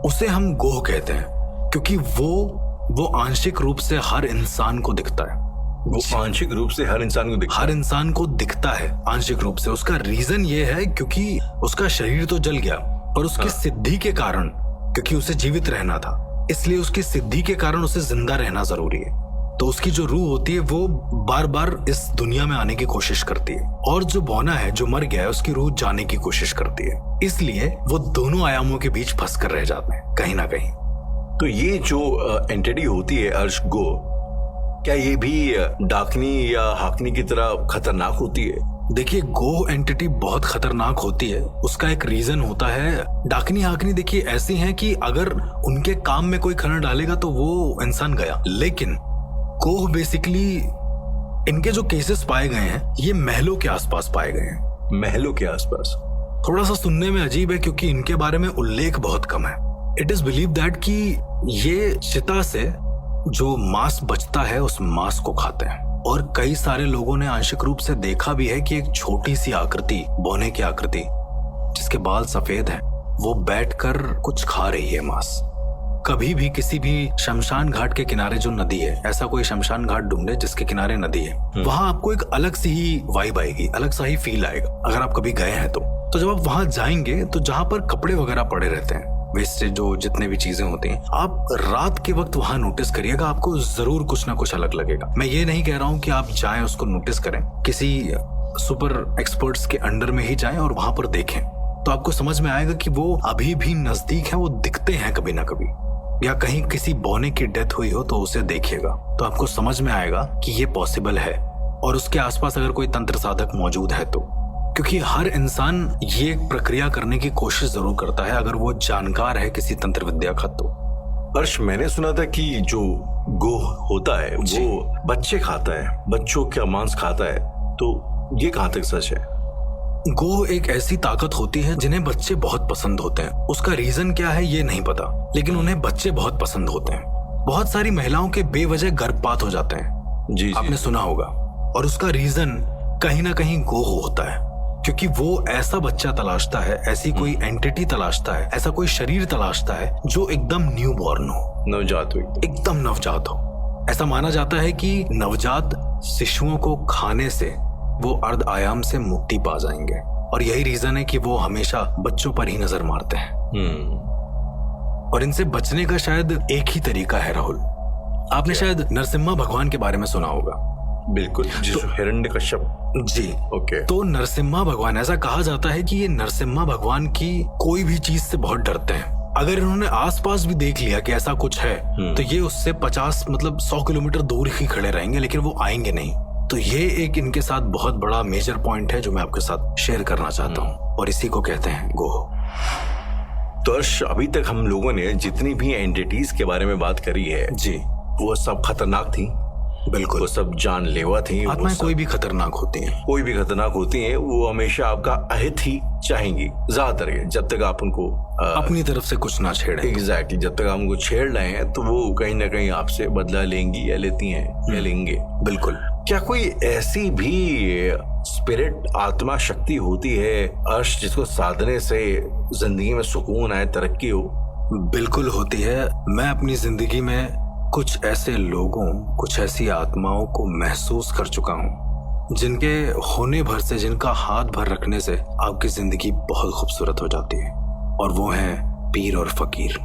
C: उसे हम गोह कहते हैं, क्योंकि वो आंशिक रूप से हर इंसान को दिखता है।
B: वो आंशिक रूप से हर इंसान को दिखता
C: हर इंसान को दिखता है आंशिक रूप से। उसका रीजन ये है क्योंकि उसका शरीर तो जल गया, पर उसकी सिद्धि के कारण, क्योंकि उसे जीवित रहना था, इसलिए उसकी सिद्धि के कारण उसे जिंदा रहना जरूरी है। तो उसकी जो रूह होती है वो बार बार इस दुनिया में आने की कोशिश करती है, और जो बौना है, जो मर गया है, उसकी रूह जाने की कोशिश करती है। इसलिए वो दोनों आयामों के बीच फंस कर रह जाते हैं कहीं ना कहीं।
B: तो ये जो एंटिटी होती है अर्श गो, क्या ये भी डाकनी या हाकनी की तरह खतरनाक होती है?
C: देखिए, गो एंटिटी बहुत खतरनाक होती है। उसका एक रीजन होता है। डाकनी हाकनी देखिए ऐसी हैं कि अगर उनके काम में कोई खलल डालेगा तो वो इंसान गया। लेकिन गोह बेसिकली, इनके जो केसेस पाए गए हैं ये महलों के आसपास पाए गए हैं।
B: महलों के आसपास?
C: थोड़ा सा सुनने में अजीब है क्योंकि इनके बारे में उल्लेख बहुत कम है। इट इज बिलीव दैट कि ये चिता से जो मांस बचता है उस मांस को खाते हैं। और कई सारे लोगों ने आंशिक रूप से देखा भी है कि एक छोटी सी आकृति, बौने की आकृति, जिसके बाल सफेद हैं, वो बैठकर कुछ खा रही है मांस। कभी भी किसी भी शमशान घाट के किनारे जो नदी है, ऐसा कोई शमशान घाट ढूंढे जिसके किनारे नदी है, वहां आपको एक अलग सी ही वाइब आएगी, अलग सा ही फील आएगा अगर आप कभी गए हैं तो जब आप वहां जाएंगे तो जहां पर कपड़े वगैरह पड़े रहते हैं, वेस्टेज जो जितने भी चीजें होती हैं, आप रात के वक्त वहां नोटिस करिएगा, आपको जरूर कुछ ना कुछ अलग लगेगा। मैं ये नहीं कह रहा हूं कि आप जाएं उसको नोटिस करें, किसी सुपर एक्सपर्ट्स के अंडर में ही जाएं और वहां पर देखें, तो आपको समझ में आएगा कि वो अभी भी नजदीक है, वो दिखते हैं कभी ना कभी। या कहीं किसी बौने की डेथ हुई हो तो उसे देखिएगा, तो आपको समझ में आएगा कि ये पॉसिबल है, और उसके आसपास अगर कोई तंत्र साधक मौजूद है तो। क्योंकि हर इंसान ये प्रक्रिया करने की कोशिश जरूर करता है अगर वो जानकार है किसी तंत्र विद्या का तो।
B: अर्श, मैंने सुना था कि जो गोह होता है वो बच्चे खाता है, बच्चों का मांस खाता है, तो ये कहाँ तक सच है?
C: गोह एक ऐसी ताकत होती है जिन्हें बच्चे बहुत पसंद होते हैं। उसका रीजन क्या है ये नहीं पता, लेकिन उन्हें बच्चे बहुत पसंद होते हैं। बहुत सारी महिलाओं के बेवजह गर्भपात हो जाते हैं,
B: जी
C: आपने सुना होगा, और उसका रीजन कहीं ना कहीं गोह होता है, क्योंकि वो ऐसा बच्चा तलाशता है, ऐसी कोई एंटिटी तलाशता है, ऐसा कोई शरीर तलाशता है जो एकदम न्यू बॉर्न हो,
B: नवजात हो,
C: एकदम नवजात हो। ऐसा माना जाता है कि नवजात शिशुओं को खाने से वो अर्ध आयाम से मुक्ति पा जाएंगे, और यही रीजन है कि वो हमेशा बच्चों पर ही नजर मारते हैं। और इनसे बचने का शायद एक ही तरीका है राहुल। आपने शायद नरसिम्हा भगवान के बारे में सुना होगा।
B: बिल्कुल, जो हिरण्यकश्यप।
C: जी,
B: ओके।
C: तो नरसिम्हा भगवान, ऐसा कहा जाता है कि ये नरसिम्हा भगवान की कोई भी चीज से बहुत डरते हैं। अगर इन्होंने आसपास भी देख लिया कि ऐसा कुछ है तो ये उससे 100 किलोमीटर दूर ही खड़े रहेंगे, लेकिन वो आएंगे नहीं। तो ये एक इनके साथ बहुत बड़ा मेजर पॉइंट है जो मैं आपके साथ शेयर करना चाहता हूँ, और इसी को कहते हैं गोह।
B: तो अर्श, अभी तक हम लोगों ने जितनी भी एंटिटीज के बारे में बात करी है
C: जी,
B: वो सब खतरनाक थी।
C: बिल्कुल,
B: वो सब जानलेवा थी।
C: आत्माएं कोई भी खतरनाक होती हैं,
B: कोई भी खतरनाक होती हैं, वो हमेशा आपका अहित ही चाहेंगी ज्यादातर, जब तक आप उनको
C: अपनी तरफ से कुछ ना छेड़ें।
B: एग्जैक्टली, जब तक आप उनको छेड़ रहे हैं तो वो कहीं ना कहीं आपसे बदला लेंगी या लेती हैं या लेंगे।
C: बिल्कुल।
B: क्या कोई ऐसी भी स्पिरिट, आत्मा शक्ति होती है अर्श, जिसको साधने से जिंदगी में सुकून आए, तरक्की हो?
C: बिल्कुल होती है। मैं अपनी जिंदगी में कुछ ऐसे लोगों, कुछ ऐसी आत्माओं को महसूस कर चुका हूँ जिनके होने भर से, जिनका हाथ भर रखने से आपकी जिंदगी बहुत खूबसूरत हो जाती है, और वो हैं पीर और फकीर।